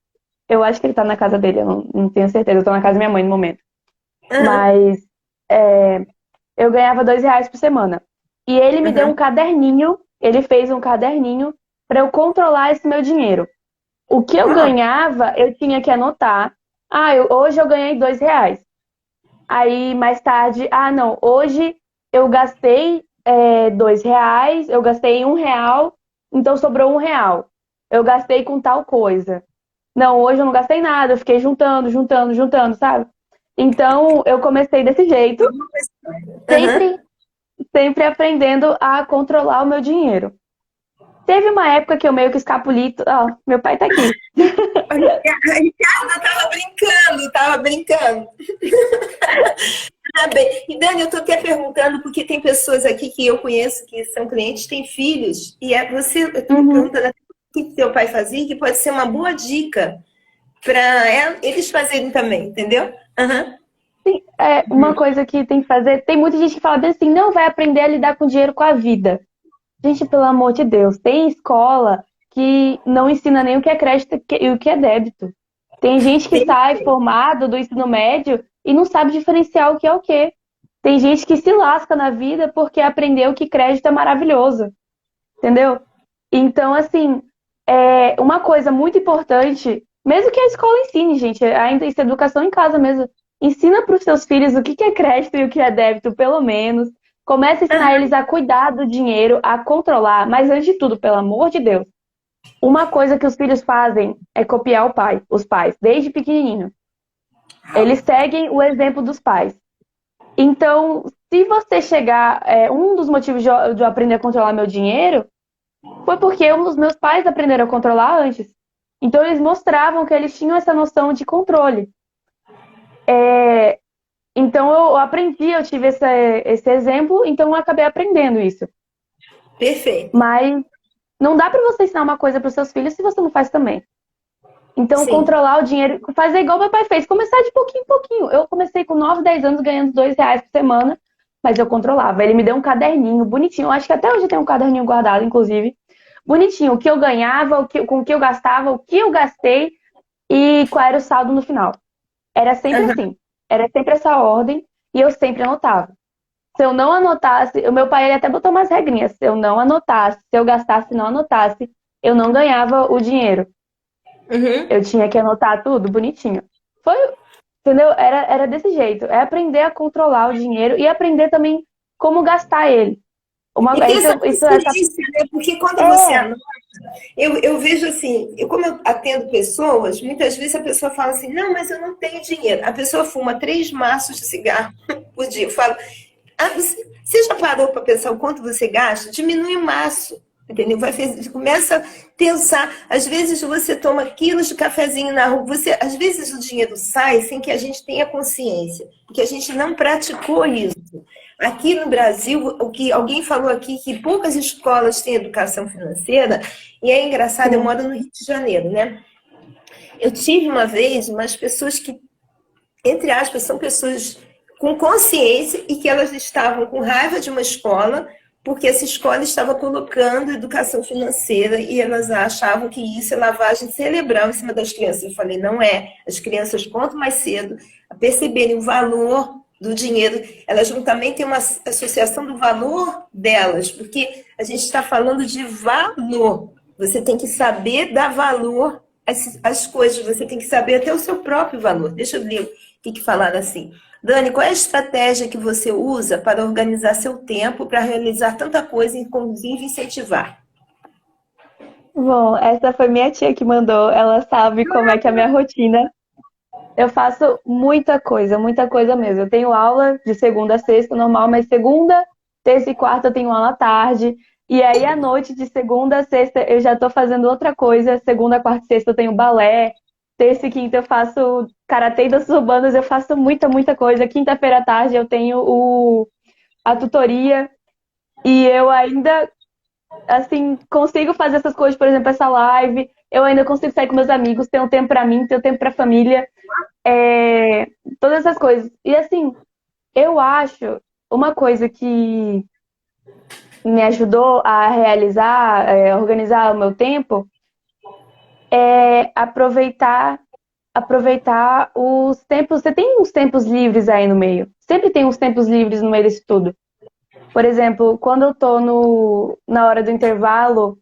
Eu acho que ele tá na casa dele, eu não tenho certeza. Eu tô na casa da minha mãe no momento. Aham, Mas eu ganhava R$ 2 por semana. E ele me deu um aham. caderninho, ele fez um caderninho para eu controlar esse meu dinheiro. O que eu Uau. ganhava, eu tinha que anotar. Ah, hoje eu ganhei R$ 2. Aí, mais tarde, não, hoje eu gastei R$ 2, eu gastei R$ 1, então sobrou R$ 1. Eu gastei com tal coisa. Não, hoje eu não gastei nada, eu fiquei juntando, juntando, juntando, sabe? Então, eu comecei desse jeito, Aham. sempre, sempre aprendendo a controlar o meu dinheiro. Teve uma época que eu meio que escapuli. Ó, meu pai tá aqui. A Ricardo tava brincando, tava brincando. Ah, bem. E Dani, eu estou até perguntando, porque tem pessoas aqui que eu conheço que são clientes, têm filhos, e eu estou Uhum. perguntando até o que seu pai fazia, que pode ser uma boa dica para eles fazerem também, entendeu? Aham. Sim, uma coisa que tem que fazer. Tem muita gente que fala bem assim, não vai aprender a lidar com dinheiro com a vida. Gente, pelo amor de Deus, tem escola que não ensina nem o que é crédito e o que é débito. Tem gente que sai Perfeito. formado do ensino médio e não sabe diferenciar o que é o quê. Tem gente que se lasca na vida porque aprendeu que crédito é maravilhoso, entendeu? Então, assim, uma coisa muito importante, mesmo que a escola ensine, gente, ainda isso é educação em casa mesmo. Ensina para os seus filhos o que é crédito e o que é débito, pelo menos. Começa a ensinar Aham. eles a cuidar do dinheiro, a controlar, mas antes de tudo, pelo amor de Deus, uma coisa que os filhos fazem é copiar os pais, desde pequenininho. Eles seguem o exemplo dos pais. Então, se você chegar, um dos motivos de eu aprender a controlar meu dinheiro foi porque os meus pais aprenderam a controlar antes. Então, eles mostravam que eles tinham essa noção de controle. Então, eu aprendi, eu tive esse exemplo, então eu acabei aprendendo isso. Perfeito. Mas não dá para você ensinar uma coisa para os seus filhos se você não faz também. Então, Sim. controlar o dinheiro, fazer igual meu pai fez, começar de pouquinho em pouquinho. Eu comecei com 9, 10 anos ganhando R$ 2 por semana, mas eu controlava. Ele me deu um caderninho bonitinho, eu acho que até hoje tem um caderninho guardado, inclusive. Bonitinho, o que eu ganhava, com o que eu gastava, o que eu gastei e qual era o saldo no final. Era sempre Aham. assim. Era sempre essa ordem e eu sempre anotava. Se eu não anotasse, o meu pai ele até botou umas regrinhas. Se eu não anotasse, se eu gastasse e não anotasse, eu não ganhava o dinheiro. Uhum. Eu tinha que anotar tudo bonitinho. Foi, entendeu? Era desse jeito. É aprender a controlar o dinheiro e aprender também como gastar ele. E ter essa Essa, consciência, né? Porque quando você é, anota, eu vejo assim, como eu atendo pessoas, muitas vezes a pessoa fala assim, não, mas eu não tenho dinheiro. A pessoa fuma 3 maços de cigarro por dia. Eu falo, você já parou para pensar o quanto você gasta? Diminui o maço, entendeu? Começa a pensar. Às vezes você toma quilos de cafezinho na rua. Às vezes o dinheiro sai sem que a gente tenha consciência, porque a gente não praticou isso. Aqui no Brasil, o que alguém falou aqui que poucas escolas têm educação financeira, e é engraçado, eu sim. moro no Rio de Janeiro, né? Eu tive uma vez umas pessoas que, entre aspas, são pessoas com consciência e que elas estavam com raiva de uma escola porque essa escola estava colocando educação financeira e elas achavam que isso é lavagem cerebral em cima das crianças. Eu falei, não é. As crianças, quanto mais cedo a perceberem o valor do dinheiro, elas vão também ter uma associação do valor delas, porque a gente está falando de valor. Você tem que saber dar valor às coisas, você tem que saber até o seu próprio valor. Deixa eu ler o que falaram assim. Dani, qual é a estratégia que você usa para organizar seu tempo, para realizar tanta coisa e, inclusive, incentivar? Bom, essa foi minha tia que mandou. Ela sabe como é que é a minha rotina. Eu faço muita coisa mesmo. Eu tenho aula de segunda a sexta, normal, mas segunda, terça e quarta eu tenho aula à tarde. E aí, à noite, de segunda a sexta, eu já tô fazendo outra coisa. Segunda, quarta e sexta eu tenho balé. Terça e quinta eu faço karatê e danças urbanas, eu faço muita coisa. Quinta-feira à tarde eu tenho a tutoria. E eu ainda, assim, consigo fazer essas coisas, por exemplo, essa live. Eu ainda consigo sair com meus amigos, ter um tempo pra mim, ter um tempo pra família. É, todas essas coisas. E assim, eu acho uma coisa que me ajudou a realizar, organizar o meu tempo, é aproveitar os tempos. Você tem uns tempos livres aí no meio. Sempre tem uns tempos livres no meio disso tudo. Por exemplo, quando eu tô na hora do intervalo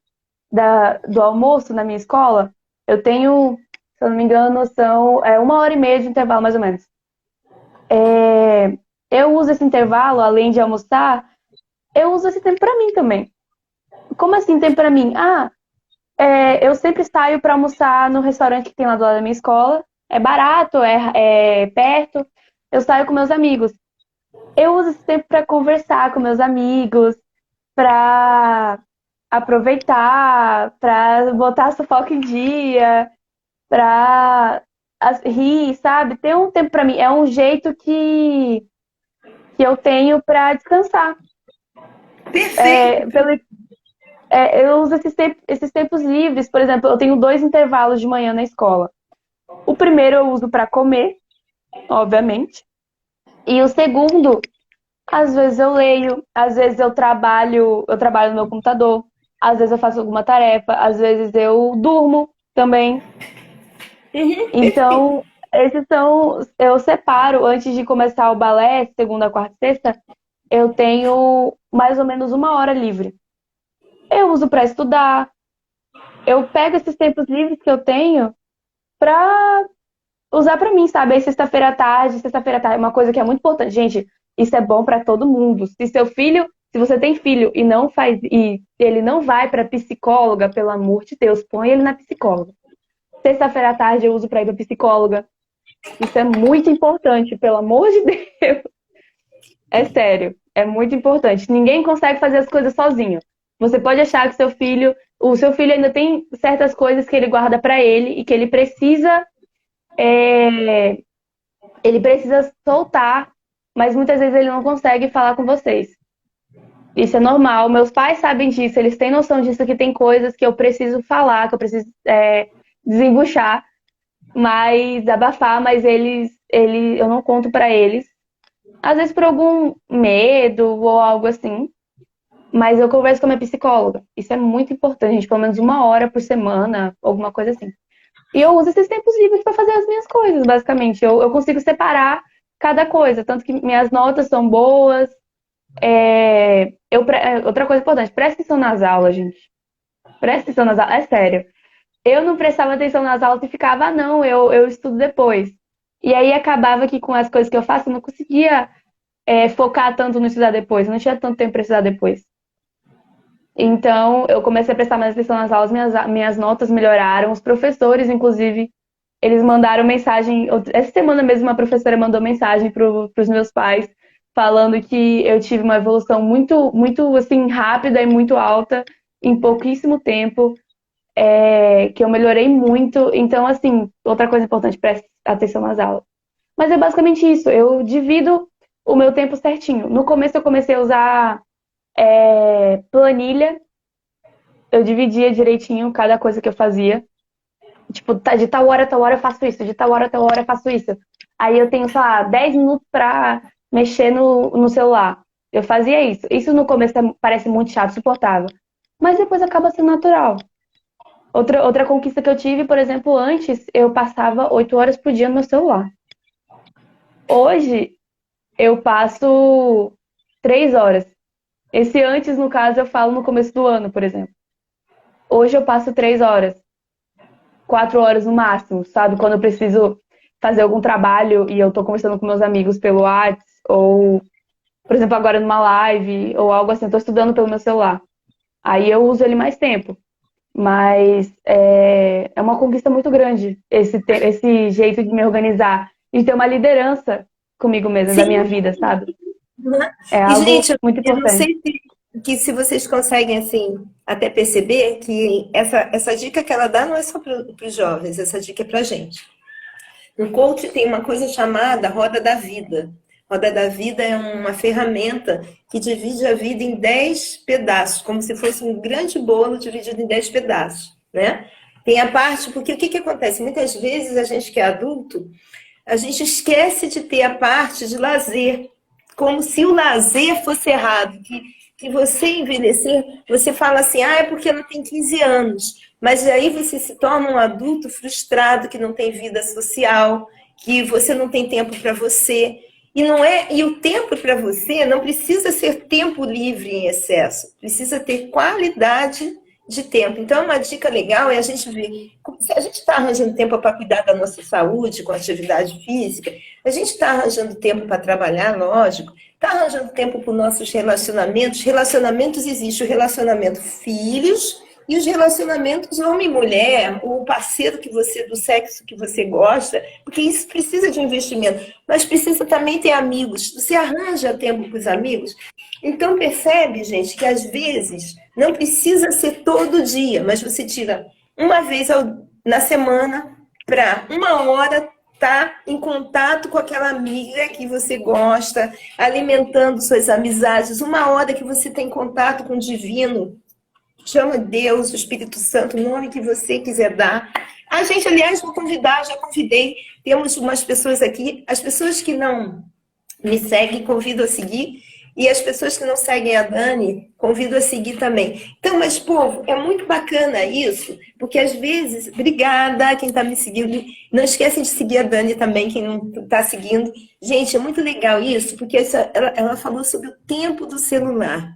do almoço na minha escola, Eu tenho, se eu não me engano, são 1 hora e meia de intervalo, mais ou menos. Eu uso esse intervalo, além de almoçar, eu uso esse tempo pra mim também. Como assim tempo pra mim? Eu sempre saio pra almoçar no restaurante que tem lá do lado da minha escola. É barato, é perto. Eu saio com meus amigos. Eu uso esse tempo pra conversar com meus amigos, pra aproveitar, pra botar a fofoca em dia, pra rir, sabe? Ter um tempo pra mim. É um jeito que eu tenho pra descansar. Perfeito. Eu uso esses tempos livres, por exemplo, eu tenho 2 intervalos de manhã na escola. O primeiro eu uso pra comer, obviamente. E o segundo, às vezes eu leio, às vezes eu trabalho no meu computador, às vezes eu faço alguma tarefa, às vezes eu durmo também. Uhum, perfeito. Então, eu separo antes de começar o balé, segunda, quarta e sexta, eu tenho mais ou menos 1 hora livre. Eu uso para estudar, eu pego esses tempos livres que eu tenho para usar para mim, sabe? Aí sexta-feira à tarde, é uma coisa que é muito importante. Gente, isso é bom para todo mundo. Se você tem filho e não faz e ele não vai para psicóloga, pelo amor de Deus, põe ele na psicóloga. Sexta-feira à tarde eu uso para ir para psicóloga. Isso é muito importante, pelo amor de Deus. É sério, é muito importante. Ninguém consegue fazer as coisas sozinho. Você pode achar que o seu filho ainda tem certas coisas que ele guarda para ele e que é, ele precisa soltar, mas muitas vezes ele não consegue falar com vocês. Isso é normal. Meus pais sabem disso, eles têm noção disso, que tem coisas que eu preciso falar, que eu preciso desembuchar, mas abafar, mas eu não conto para eles. Às vezes por algum medo ou algo assim. Mas eu converso com a minha psicóloga. Isso é muito importante, gente. Pelo menos 1 hora por semana, alguma coisa assim. E eu uso esses tempos livres para fazer as minhas coisas, basicamente. Eu consigo separar cada coisa. Tanto que minhas notas são boas. Outra coisa importante, presta atenção nas aulas, gente. Presta atenção nas aulas. É sério. Eu não prestava atenção nas aulas e ficava, não, eu estudo depois. E aí acabava que com as coisas que eu faço, eu não conseguia focar tanto no estudar depois. Eu não tinha tanto tempo para estudar depois. Então, eu comecei a prestar mais atenção nas aulas, minhas notas melhoraram. Os professores, inclusive, eles mandaram mensagem. Essa semana mesmo, uma professora mandou mensagem para os meus pais, falando que eu tive uma evolução muito, muito assim, rápida e muito alta em pouquíssimo tempo, que eu melhorei muito. Então, assim, outra coisa importante, preste atenção nas aulas. Mas é basicamente isso, eu divido o meu tempo certinho. No começo, eu comecei a usar planilha. Eu dividia direitinho cada coisa que eu fazia. Tipo, de tal hora eu faço isso, de tal hora eu faço isso. Aí eu tenho, sei lá, 10 minutos pra mexer no celular. Eu fazia isso. Isso no começo parece muito chato, suportável. Mas depois acaba sendo natural. Outra conquista que eu tive, por exemplo, antes eu passava 8 horas por dia no meu celular. Hoje eu passo 3 horas. Esse antes, no caso, eu falo no começo do ano, por exemplo. Hoje eu passo 3 horas, 4 horas no máximo, sabe? Quando eu preciso fazer algum trabalho e eu tô conversando com meus amigos pelo WhatsApp, ou, por exemplo, agora numa live, ou algo assim, eu tô estudando pelo meu celular. Aí eu uso ele mais tempo. Mas é uma conquista muito grande esse jeito de me organizar e de ter uma liderança comigo mesma, da minha Sim. vida, sabe? Uhum. É E, algo gente, muito eu não importante. sei se vocês conseguem, assim, até perceber que essa dica que ela dá não é só para os jovens, essa dica é para a gente. No coach tem uma coisa chamada Roda da Vida. Roda da Vida é uma ferramenta que divide a vida em 10 pedaços, como se fosse um grande bolo dividido em 10 pedaços, né? Tem a parte, porque o que acontece? Muitas vezes a gente que é adulto, a gente esquece de ter a parte de lazer, como se o lazer fosse errado, que você envelhecer, você fala assim, é porque ela tem 15 anos, mas aí você se torna um adulto frustrado, que não tem vida social, que você não tem tempo para você, e o tempo para você não precisa ser tempo livre em excesso, precisa ter qualidade de tempo. Então, uma dica legal é a gente ver, se a gente está arranjando tempo para cuidar da nossa saúde com atividade física, a gente está arranjando tempo para trabalhar, lógico, está arranjando tempo para os nossos relacionamentos. Relacionamentos existe o relacionamento filhos e os relacionamentos homem e mulher, o parceiro que você, do sexo que você gosta, porque isso precisa de um investimento, mas precisa também ter amigos. Você arranja tempo para os amigos? Então percebe, gente, que às vezes não precisa ser todo dia, mas você tira uma vez na semana para uma hora estar em contato com aquela amiga que você gosta, alimentando suas amizades, uma hora que você tem contato com o divino. Chama Deus, o Espírito Santo, o nome que você quiser dar. A gente, aliás, vou convidar, já convidei. Temos umas pessoas aqui, as pessoas que não me seguem, convido a seguir. E as pessoas que não seguem a Dani, convido a seguir também. Então, mas, povo, é muito bacana isso, porque às vezes, obrigada quem está me seguindo. Não esquecem de seguir a Dani também, quem não está seguindo. Gente, é muito legal isso, porque ela falou sobre o tempo do celular.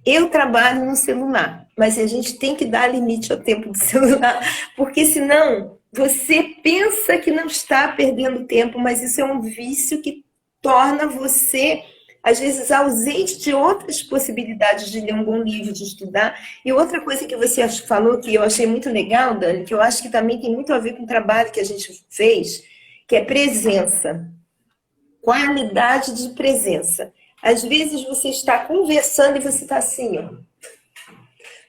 Eu trabalho no celular, mas a gente tem que dar limite ao tempo do celular, porque senão você pensa que não está perdendo tempo, mas isso é um vício que torna você, às vezes, ausente de outras possibilidades de ler um bom livro, de estudar. E outra coisa que você falou, que eu achei muito legal, Dani, que eu acho que também tem muito a ver com o trabalho que a gente fez, que é presença. Qualidade de presença. Às vezes você está conversando e você está assim, ó.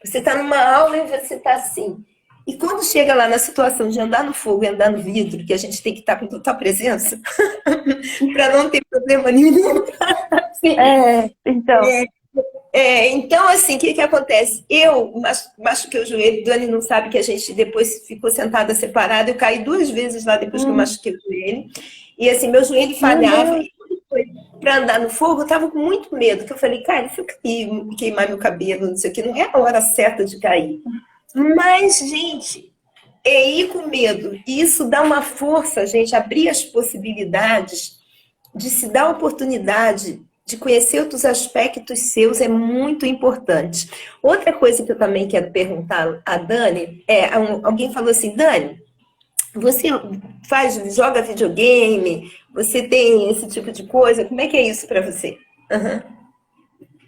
Você está numa aula e você está assim. E quando chega lá na situação de andar no fogo e andar no vidro, que a gente tem que estar com total presença, para não ter problema nenhum. Assim, Então. Então, assim, o que acontece? Eu machuquei o joelho, Dani não sabe que a gente depois ficou sentada separada, eu caí 2 vezes lá depois que eu machuquei o joelho. E assim, meu joelho falhava. E quando foi para andar no fogo, eu tava com muito medo. Que eu falei, cara, se eu cair, queimar meu cabelo, não sei o que, não é a hora certa de cair. Mas, gente, é ir com medo. E isso dá uma força, gente, abrir as possibilidades de se dar a oportunidade de conhecer outros aspectos seus é muito importante. Outra coisa que eu também quero perguntar a Dani alguém falou assim, Dani, você joga videogame? Você tem esse tipo de coisa? Como é que é isso para você? Uhum.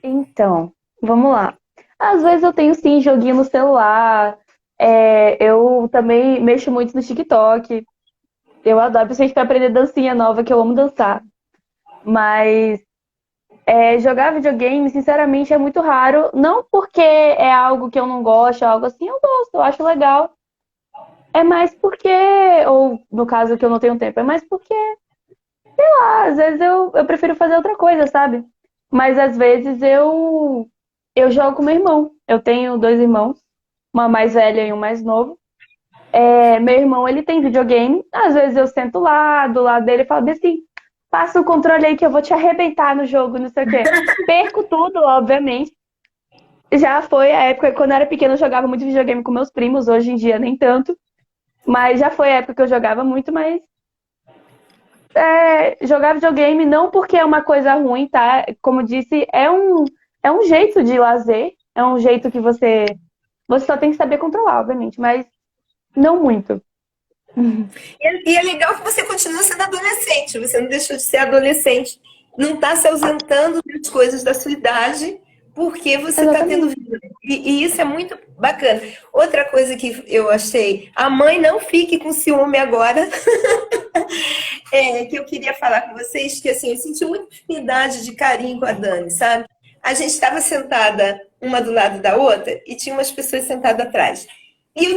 Então, vamos lá. Às vezes eu tenho sim joguinho no celular. Eu também mexo muito no TikTok. Eu adoro, principalmente para aprender dancinha nova, que eu amo dançar. Mas jogar videogame, sinceramente, é muito raro. Não porque é algo que eu não gosto, algo assim, eu gosto, eu acho legal. É mais porque, ou no caso que eu não tenho tempo, é mais porque, sei lá, às vezes eu prefiro fazer outra coisa, sabe? Mas às vezes eu jogo com meu irmão. Eu tenho 2 irmãos, uma mais velha e um mais novo. Meu irmão, ele tem videogame. Às vezes eu sento lá, do lado dele e falo assim, passa o controle aí que eu vou te arrebentar no jogo, não sei o quê. Perco tudo, obviamente. Já foi a época, quando eu era pequena, eu jogava muito videogame com meus primos. Hoje em dia, nem tanto. Mas já foi a época que eu jogava muito, mas jogar videogame não porque é uma coisa ruim, tá? Como disse, é um jeito de lazer, é um jeito que você só tem que saber controlar, obviamente, mas não muito. E é legal que você continua sendo adolescente, você não deixou de ser adolescente, não está se ausentando das coisas da sua idade, porque você está tendo vida. E isso é muito bacana. Outra coisa que eu achei, a mãe não fique com ciúme agora, que eu queria falar com vocês, que assim, eu senti muita afinidade de carinho com a Dani, sabe? A gente estava sentada uma do lado da outra e tinha umas pessoas sentadas atrás. E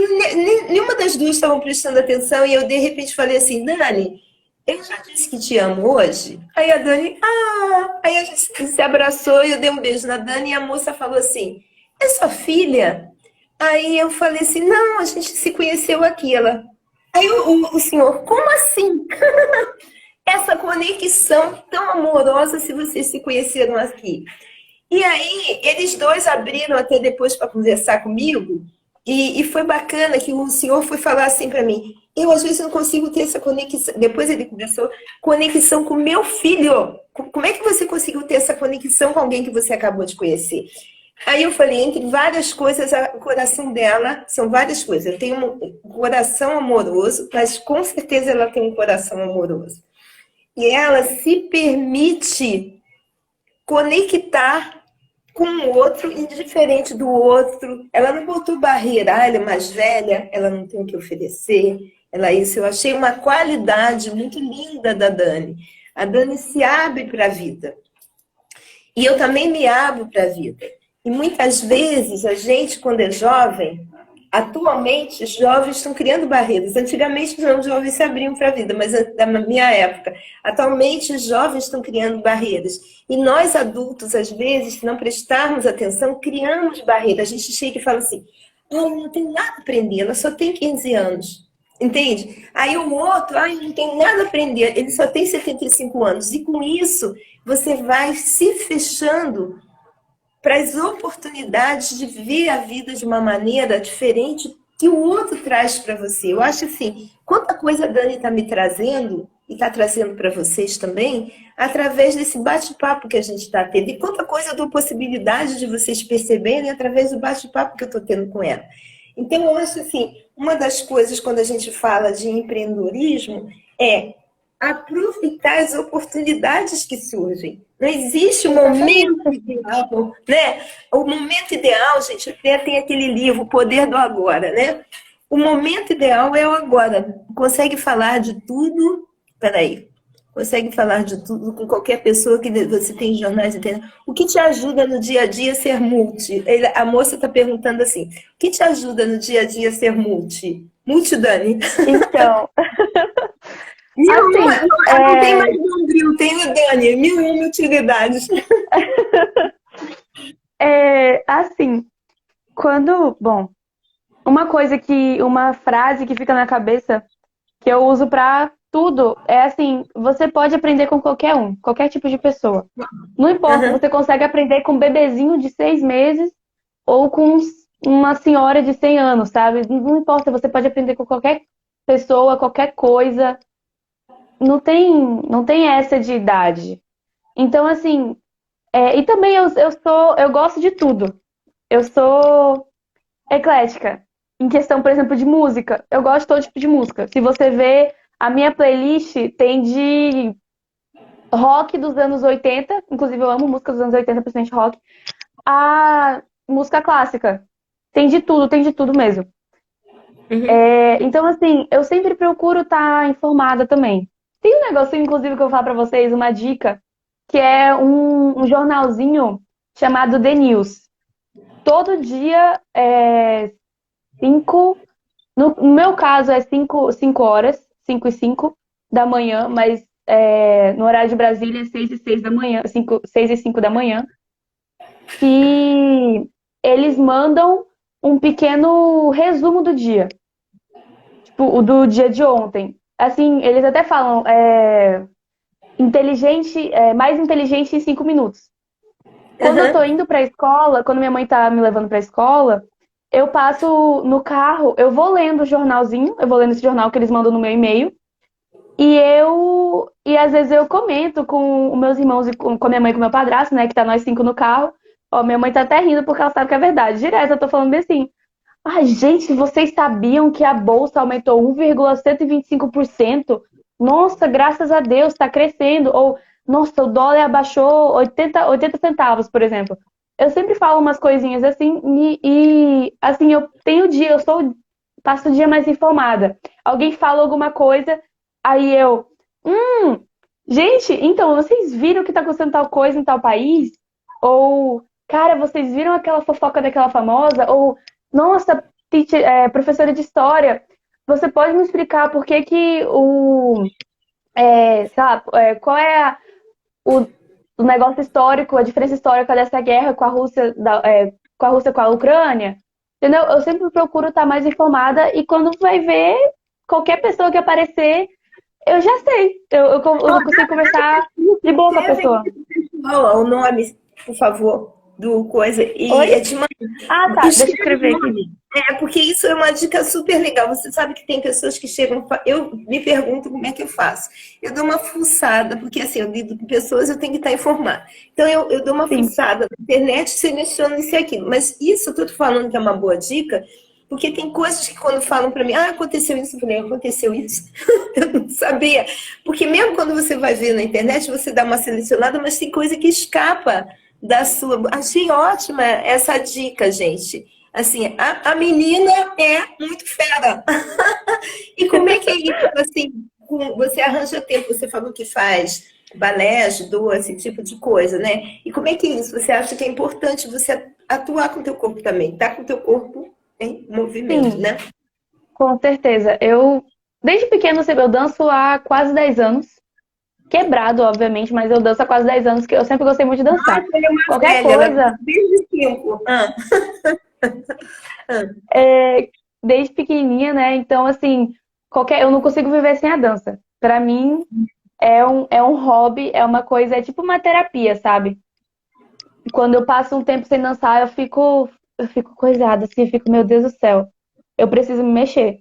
nenhuma das duas estavam prestando atenção e eu, de repente, falei assim, Dani, eu já disse que te amo hoje? Aí a Dani, aí a gente se abraçou e eu dei um beijo na Dani e a moça falou assim, é sua filha? Aí eu falei assim, não, a gente se conheceu aqui. Aí o senhor, como assim? Essa conexão tão amorosa se vocês se conheceram aqui. E aí, eles dois abriram até depois para conversar comigo, e foi bacana que o senhor foi falar assim para mim, eu às vezes não consigo ter essa conexão, depois ele conversou, conexão com meu filho. Como é que você conseguiu ter essa conexão com alguém que você acabou de conhecer? Aí eu falei, entre várias coisas, o coração dela são várias coisas. Eu tenho um coração amoroso, mas com certeza ela tem um coração amoroso. E ela se permite conectar com o outro, indiferente do outro. Ela não botou barreira, ela é mais velha, ela não tem o que oferecer. Ela isso, eu achei uma qualidade muito linda da Dani. A Dani se abre para a vida. E eu também me abro para a vida. E muitas vezes a gente, quando é jovem, atualmente os jovens estão criando barreiras. Antigamente os jovens se abriam para a vida, mas na minha época, atualmente os jovens estão criando barreiras. E nós adultos, às vezes, se não prestarmos atenção, criamos barreiras. A gente chega e fala assim, eu não tenho nada a aprender, ela só tem 15 anos. Entende? Aí o outro, eu não tem nada a aprender, ele só tem 75 anos. E com isso, você vai se fechando para as oportunidades de ver a vida de uma maneira diferente que o outro traz para você. Eu acho assim, quanta coisa a Dani está me trazendo, e está trazendo para vocês também, através desse bate-papo que a gente está tendo. E quanta coisa eu dou possibilidade de vocês perceberem através do bate-papo que eu estou tendo com ela. Então, eu acho assim, uma das coisas quando a gente fala de empreendedorismo é aproveitar as oportunidades que surgem. Não existe um momento ideal, né? O momento ideal, gente, até tem aquele livro, O Poder do Agora, né? O momento ideal é o agora. Consegue falar de tudo, peraí, consegue falar de tudo com qualquer pessoa que você tem jornais, entendeu? O que te ajuda no dia a dia a ser multi? A moça está perguntando assim, o que te ajuda no dia a dia a ser multi? Multi, Dani? Então, Não tem mais Bombril, tem o Dani, 1001 utilidades. Assim, bom, uma frase que fica na cabeça, que eu uso pra tudo, é assim, você pode aprender com qualquer tipo de pessoa. Não importa, você consegue aprender com um bebezinho de 6 meses ou com uma senhora de 100 anos, sabe? Não importa, você pode aprender com qualquer pessoa, qualquer coisa. Não tem essa de idade. Então, assim, e também eu gosto de tudo. Eu sou eclética. Em questão, por exemplo, de música. Eu gosto de todo tipo de música. Se você ver, a minha playlist tem de rock dos anos 80, inclusive eu amo música dos anos 80, principalmente rock, a música clássica. Tem de tudo mesmo. Então, assim, eu sempre procuro estar informada também. Tem um negocinho, inclusive, que eu vou falar pra vocês, uma dica, que é um jornalzinho chamado The News. Todo dia, 5, no meu caso é 5 horas, 5 e 5 da manhã, mas no horário de Brasília é 6 e 6 da manhã, 6 e 5 da manhã, que eles mandam um pequeno resumo do dia, tipo, o do dia de ontem. Assim, eles até falam mais inteligente em 5 minutos. Quando eu tô indo pra escola, quando minha mãe tá me levando pra escola, eu passo no carro, eu vou lendo o jornalzinho, eu vou lendo esse jornal que eles mandam no meu e-mail, e às vezes eu comento com os meus irmãos e com a minha mãe e com o meu padrasto, né, que tá nós 5 no carro. Ó, minha mãe tá até rindo porque ela sabe que é verdade. Direto eu tô falando bem assim. Ai, gente, vocês sabiam que a bolsa aumentou 1,125%? Nossa, graças a Deus, está crescendo. Ou, nossa, o dólar abaixou 80 centavos, por exemplo. Eu sempre falo umas coisinhas assim, assim, eu tenho dia, passo o dia mais informada. Alguém fala alguma coisa, aí gente, então, vocês viram que tá acontecendo tal coisa em tal país? Ou, cara, vocês viram aquela fofoca daquela famosa? Ou, nossa, professora de história, você pode me explicar por que qual é o negócio histórico, a diferença histórica dessa guerra com a Rússia, com a Ucrânia? Entendeu? Eu sempre procuro estar mais informada e quando vai ver, qualquer pessoa que aparecer, eu já sei. Eu consigo conversar de boa com a pessoa. O nome, por favor, do coisa. Oi? Ah, tá. Deixa eu escrever aqui. É, porque isso é uma dica super legal. Você sabe que tem pessoas que chegam, eu me pergunto como é que eu faço. Eu dou uma fuçada, porque assim, eu lido com pessoas, eu tenho que estar informada. Então eu dou uma Sim, fuçada na internet, seleciono isso e aquilo. Mas isso eu tô te falando que é uma boa dica, porque tem coisas que quando falam para mim, aconteceu isso, eu falei, aconteceu isso. Eu não sabia. Porque mesmo quando você vai ver na internet, você dá uma selecionada, mas tem coisa que escapa da sua. Achei ótima essa dica, gente. Assim, a menina é muito fera. E como é que é isso? Assim, você arranja tempo, você falou que faz balé, ajudou, esse tipo de coisa, né? E como é que é isso? Você acha que é importante você atuar com o teu corpo também? Tá com o teu corpo em movimento, sim, né? com certeza. Desde pequeno, eu danço há quase 10 anos. Quebrado, obviamente, mas eu danço há quase 10 anos, que eu sempre gostei muito de Ai, dançar. ela é mais Qualquer velha, ela coisa, desde 5. Ah. desde pequenininha, né? Então, assim, eu não consigo viver sem a dança. Pra mim, é um hobby, é uma coisa, é tipo uma terapia, sabe? Quando eu passo um tempo sem dançar, eu fico coisada, assim, eu fico, meu Deus do céu, eu preciso me mexer.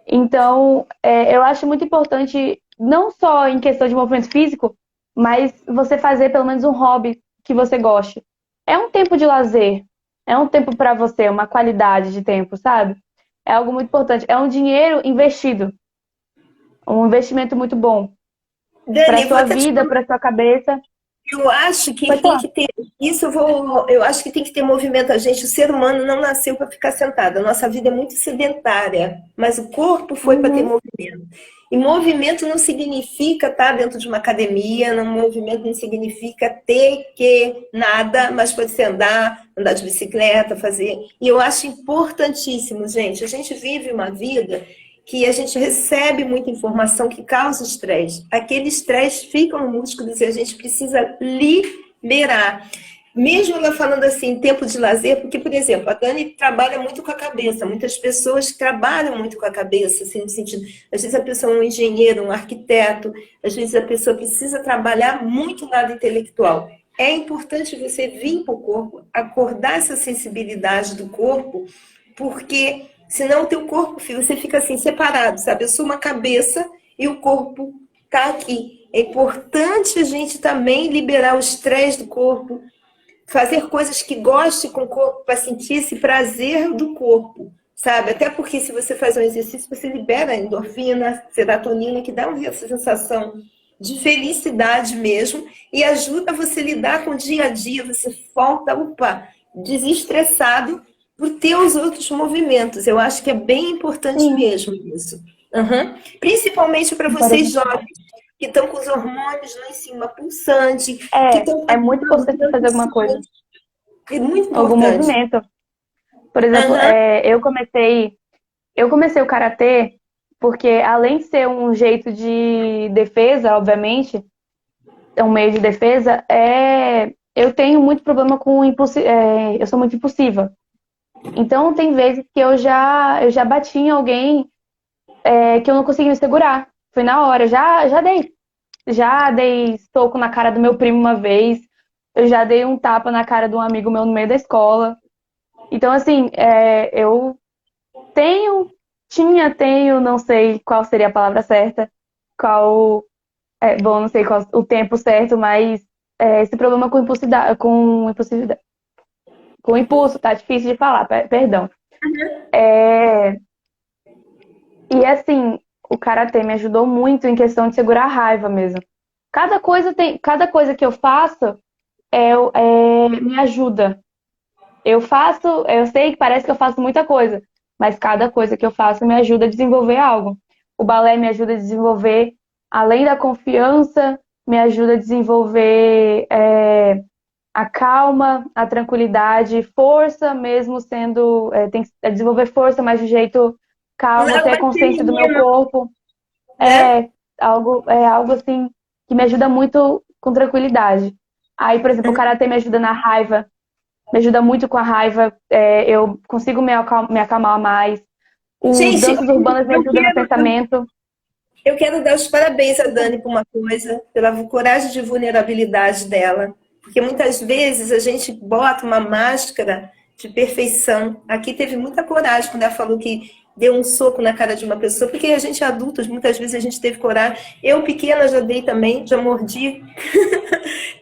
Então, eu acho muito importante, não só em questão de movimento físico, mas você fazer pelo menos um hobby que você goste. É um tempo de lazer, é um tempo para você, uma qualidade de tempo, sabe? É algo muito importante. É um dinheiro investido, um investimento muito bom para Dani, vou sua até te vida, para sua cabeça. Eu acho que Pode tem falar. que ter isso, eu acho que tem que ter movimento. A gente, o ser humano não nasceu para ficar sentado. A nossa vida é muito sedentária, mas o corpo foi para ter Uhum, movimento. E movimento não significa estar dentro de uma academia, movimento não significa ter que nada, mas pode ser andar de bicicleta, fazer. E eu acho importantíssimo, gente. A gente vive uma vida que a gente recebe muita informação que causa estresse. Aquele estresse fica no músculo e a gente precisa liberar. Mesmo ela falando assim, tempo de lazer, porque, por exemplo, a Dani trabalha muito com a cabeça, muitas pessoas trabalham muito com a cabeça, assim, no sentido, às vezes a pessoa é um engenheiro, um arquiteto, às vezes a pessoa precisa trabalhar muito no lado intelectual. É importante você vir para o corpo, acordar essa sensibilidade do corpo, porque senão o teu corpo, você fica assim, separado, sabe? Eu sou uma cabeça e o corpo está aqui. É importante a gente também liberar o estresse do corpo, fazer coisas que goste com o corpo para sentir esse prazer do corpo, sabe? Até porque se você faz um exercício, você libera endorfina, serotonina, que dá uma sensação de felicidade mesmo e ajuda você a lidar com o dia a dia. Você volta, opa, desestressado por ter os outros movimentos. Eu acho que é bem importante sim, mesmo isso. Uhum. Principalmente para vocês interessante. jovens que estão com os hormônios lá em cima pulsante, que estão É muito importante fazer alguma coisa, transições. É muito algum importante. movimento. Por exemplo, Aham. eu comecei o karatê porque, além de ser um jeito de defesa, obviamente, é um meio de defesa, eu tenho muito problema com eu sou muito impulsiva. Então, tem vezes que eu já bati em alguém que eu não consegui me segurar. Foi na hora, já dei soco na cara do meu primo uma vez, eu já dei um tapa na cara de um amigo meu no meio da escola. Então, assim, eu tenho, tenho, não sei qual seria a palavra certa, qual, bom, não sei qual o tempo certo, mas esse problema com impulso, tá difícil de falar, perdão. E assim, o karatê me ajudou muito em questão de segurar a raiva mesmo. Cada coisa que eu faço me ajuda. Eu sei que parece que eu faço muita coisa, mas cada coisa que eu faço me ajuda a desenvolver algo. O balé me ajuda a desenvolver, além da confiança, me ajuda a desenvolver a calma, a tranquilidade, força, mesmo sendo. Tem que desenvolver força, mas de jeito calmo, Não ter é consciência do meu feminino, corpo. né? É algo assim que me ajuda muito com tranquilidade. Aí, por exemplo, o karatê me ajuda na raiva, me ajuda muito com a raiva, eu consigo me acalmar mais. Os Gente, danças urbanas me eu ajudam no quero, pensamento. eu quero dar os parabéns a Dani por uma coisa, pela coragem de vulnerabilidade dela. Porque muitas vezes a gente bota uma máscara de perfeição. Aqui teve muita coragem quando ela falou que deu um soco na cara de uma pessoa, porque a gente é adultos, muitas vezes a gente teve coragem. Eu, pequena, já dei também, já mordi.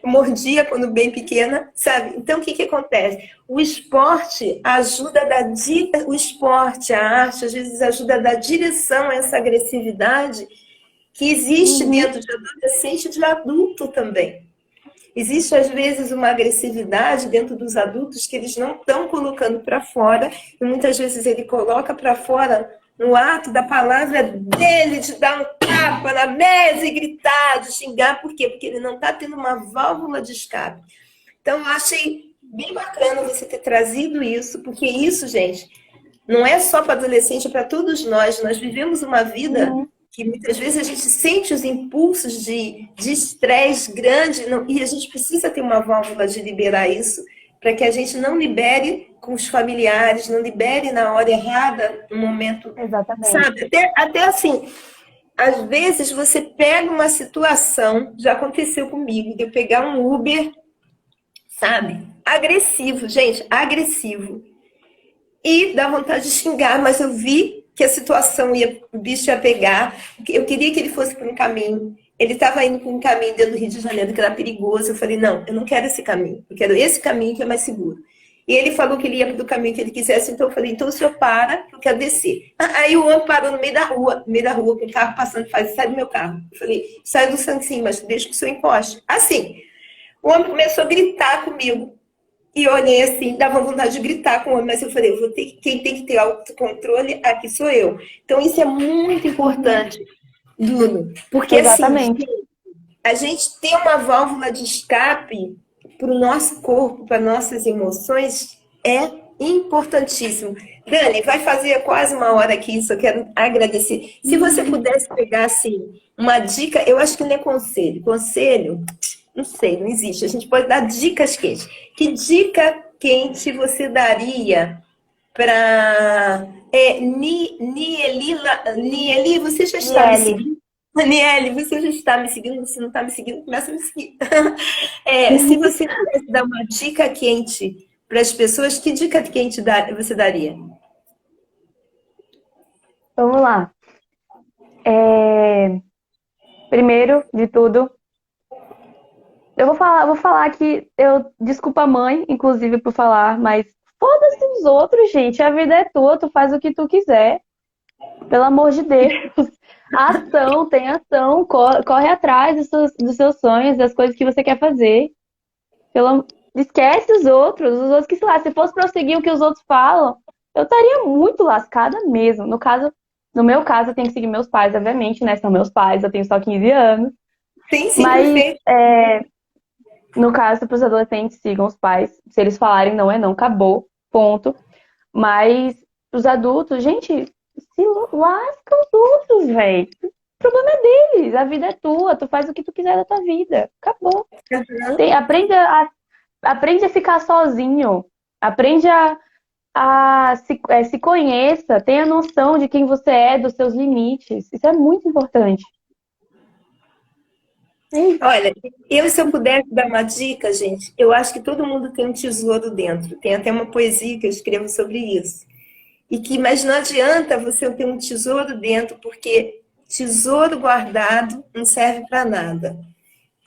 Mordia quando bem pequena, sabe? Então, o que que acontece? O esporte ajuda a dar dica, o esporte, a arte, às vezes ajuda a dar direção a essa agressividade que existe dentro de adolescente e de adulto também. Existe, às vezes, uma agressividade dentro dos adultos que eles não estão colocando para fora, e muitas vezes ele coloca para fora no ato da palavra dele, de dar um tapa na mesa e gritar, de xingar. Por quê? Porque ele não está tendo uma válvula de escape. Então, eu achei bem bacana você ter trazido isso, porque isso, gente, não é só para adolescente, é para todos nós. Nós vivemos uma vida que muitas vezes a gente sente os impulsos de estresse grande e a gente precisa ter uma válvula de liberar isso para que a gente não libere com os familiares, não libere na hora errada, no momento, Exatamente. sabe? Até assim, às vezes você pega uma situação, já aconteceu comigo, de eu pegar um Uber, sabe? Agressivo, gente, agressivo. E dá vontade de xingar, mas eu vi que a situação o bicho ia pegar. Eu queria que ele fosse por um caminho. Ele estava indo por um caminho dentro do Rio de Janeiro que era perigoso. Eu falei, não, eu não quero esse caminho. Eu quero esse caminho que é mais seguro. E ele falou que ele ia do caminho que ele quisesse. Então eu falei, então o senhor para, eu quero descer. Aí o homem parou no meio da rua, com o carro passando, sai do meu carro. Eu falei, sai do santinho, mas deixa que o senhor encoste. Assim, o homem começou a gritar comigo. E eu olhei assim, dava vontade de gritar com o homem, mas eu falei, quem tem que ter autocontrole aqui sou eu. Então isso é muito importante, Duno, porque Exatamente. assim, a gente tem uma válvula de escape para o nosso corpo, para nossas emoções, é importantíssimo. Dani, vai fazer quase uma hora aqui, isso eu quero agradecer. Se você pudesse pegar assim, uma dica, eu acho que não é conselho. Conselho, não sei, não existe. A gente pode dar dicas quentes. Que dica quente você daria para Nieli, você já está me seguindo? Niele, você já está me seguindo? Se não está me seguindo, começa a me seguir. Se você pudesse dar uma dica quente para as pessoas, que dica quente você daria? Vamos lá. Primeiro de tudo, eu vou falar que desculpa a mãe, inclusive, por falar, mas foda-se os outros, gente. A vida é tua, tu faz o que tu quiser. Pelo amor de Deus. Ação, tem ação, corre atrás dos seus sonhos, das coisas que você quer fazer. Esquece os outros que, sei lá, se fosse prosseguir o que os outros falam, eu estaria muito lascada mesmo. No meu caso, eu tenho que seguir meus pais, obviamente, né? São meus pais, eu tenho só 15 anos. Sim, Mas, perfeito. no caso, para os adolescentes, sigam os pais. Se eles falarem não é não, acabou, ponto. Mas, os adultos, gente, se lasca os outros, velho. O problema é deles, a vida é tua, tu faz o que tu quiser da tua vida. Acabou. Aprende a ficar sozinho. Aprende se conheça, tenha noção de quem você é, dos seus limites. Isso é muito importante. Olha, se eu pudesse dar uma dica, gente, eu acho que todo mundo tem um tesouro dentro. Tem até uma poesia que eu escrevo sobre isso. Mas não adianta você ter um tesouro dentro, porque tesouro guardado não serve para nada.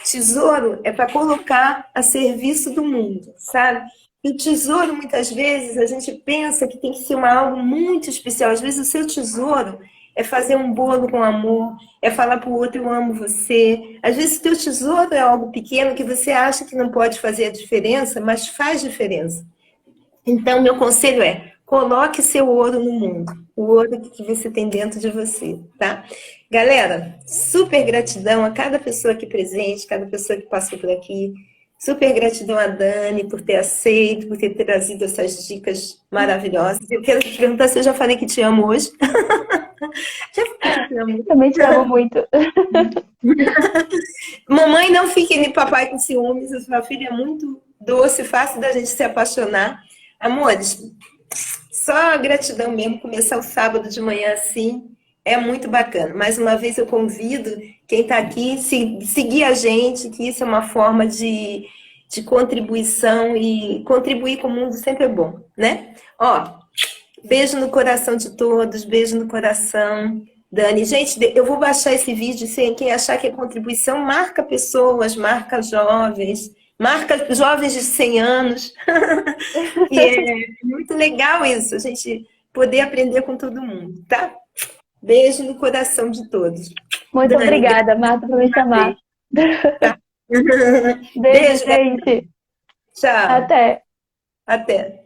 Tesouro é para colocar a serviço do mundo, sabe? E o tesouro, muitas vezes, a gente pensa que tem que ser algo muito especial. Às vezes, o seu tesouro é fazer um bolo com amor, é falar para o outro, eu amo você. Às vezes, o teu tesouro é algo pequeno que você acha que não pode fazer a diferença, mas faz diferença. Então, meu conselho é, coloque seu ouro no mundo, o ouro que você tem dentro de você, tá? Galera, super gratidão a cada pessoa aqui presente, cada pessoa que passou por aqui. Super gratidão a Dani por ter aceito, por ter trazido essas dicas maravilhosas. Eu quero te perguntar se eu já falei que te amo hoje. Já falei que te amo. Também te amo muito. Mamãe, não fique nem papai com ciúmes. A sua filha é muito doce, fácil da gente se apaixonar. Amores, só gratidão mesmo, começar o sábado de manhã assim, é muito bacana. Mais uma vez eu convido quem está aqui, seguir a gente, que isso é uma forma de de contribuição, e contribuir com o mundo sempre é bom, né? Ó, beijo no coração de todos, beijo no coração. Dani, gente, eu vou baixar esse vídeo, sem quem achar que é contribuição, marca pessoas, marca jovens de 100 anos. E é muito legal isso, a gente poder aprender com todo mundo, tá? Beijo no coração de todos. Muito Dani, obrigada, Marta, por me chamar. tá? Beijo, Beijo, gente. tchau. Até. Até.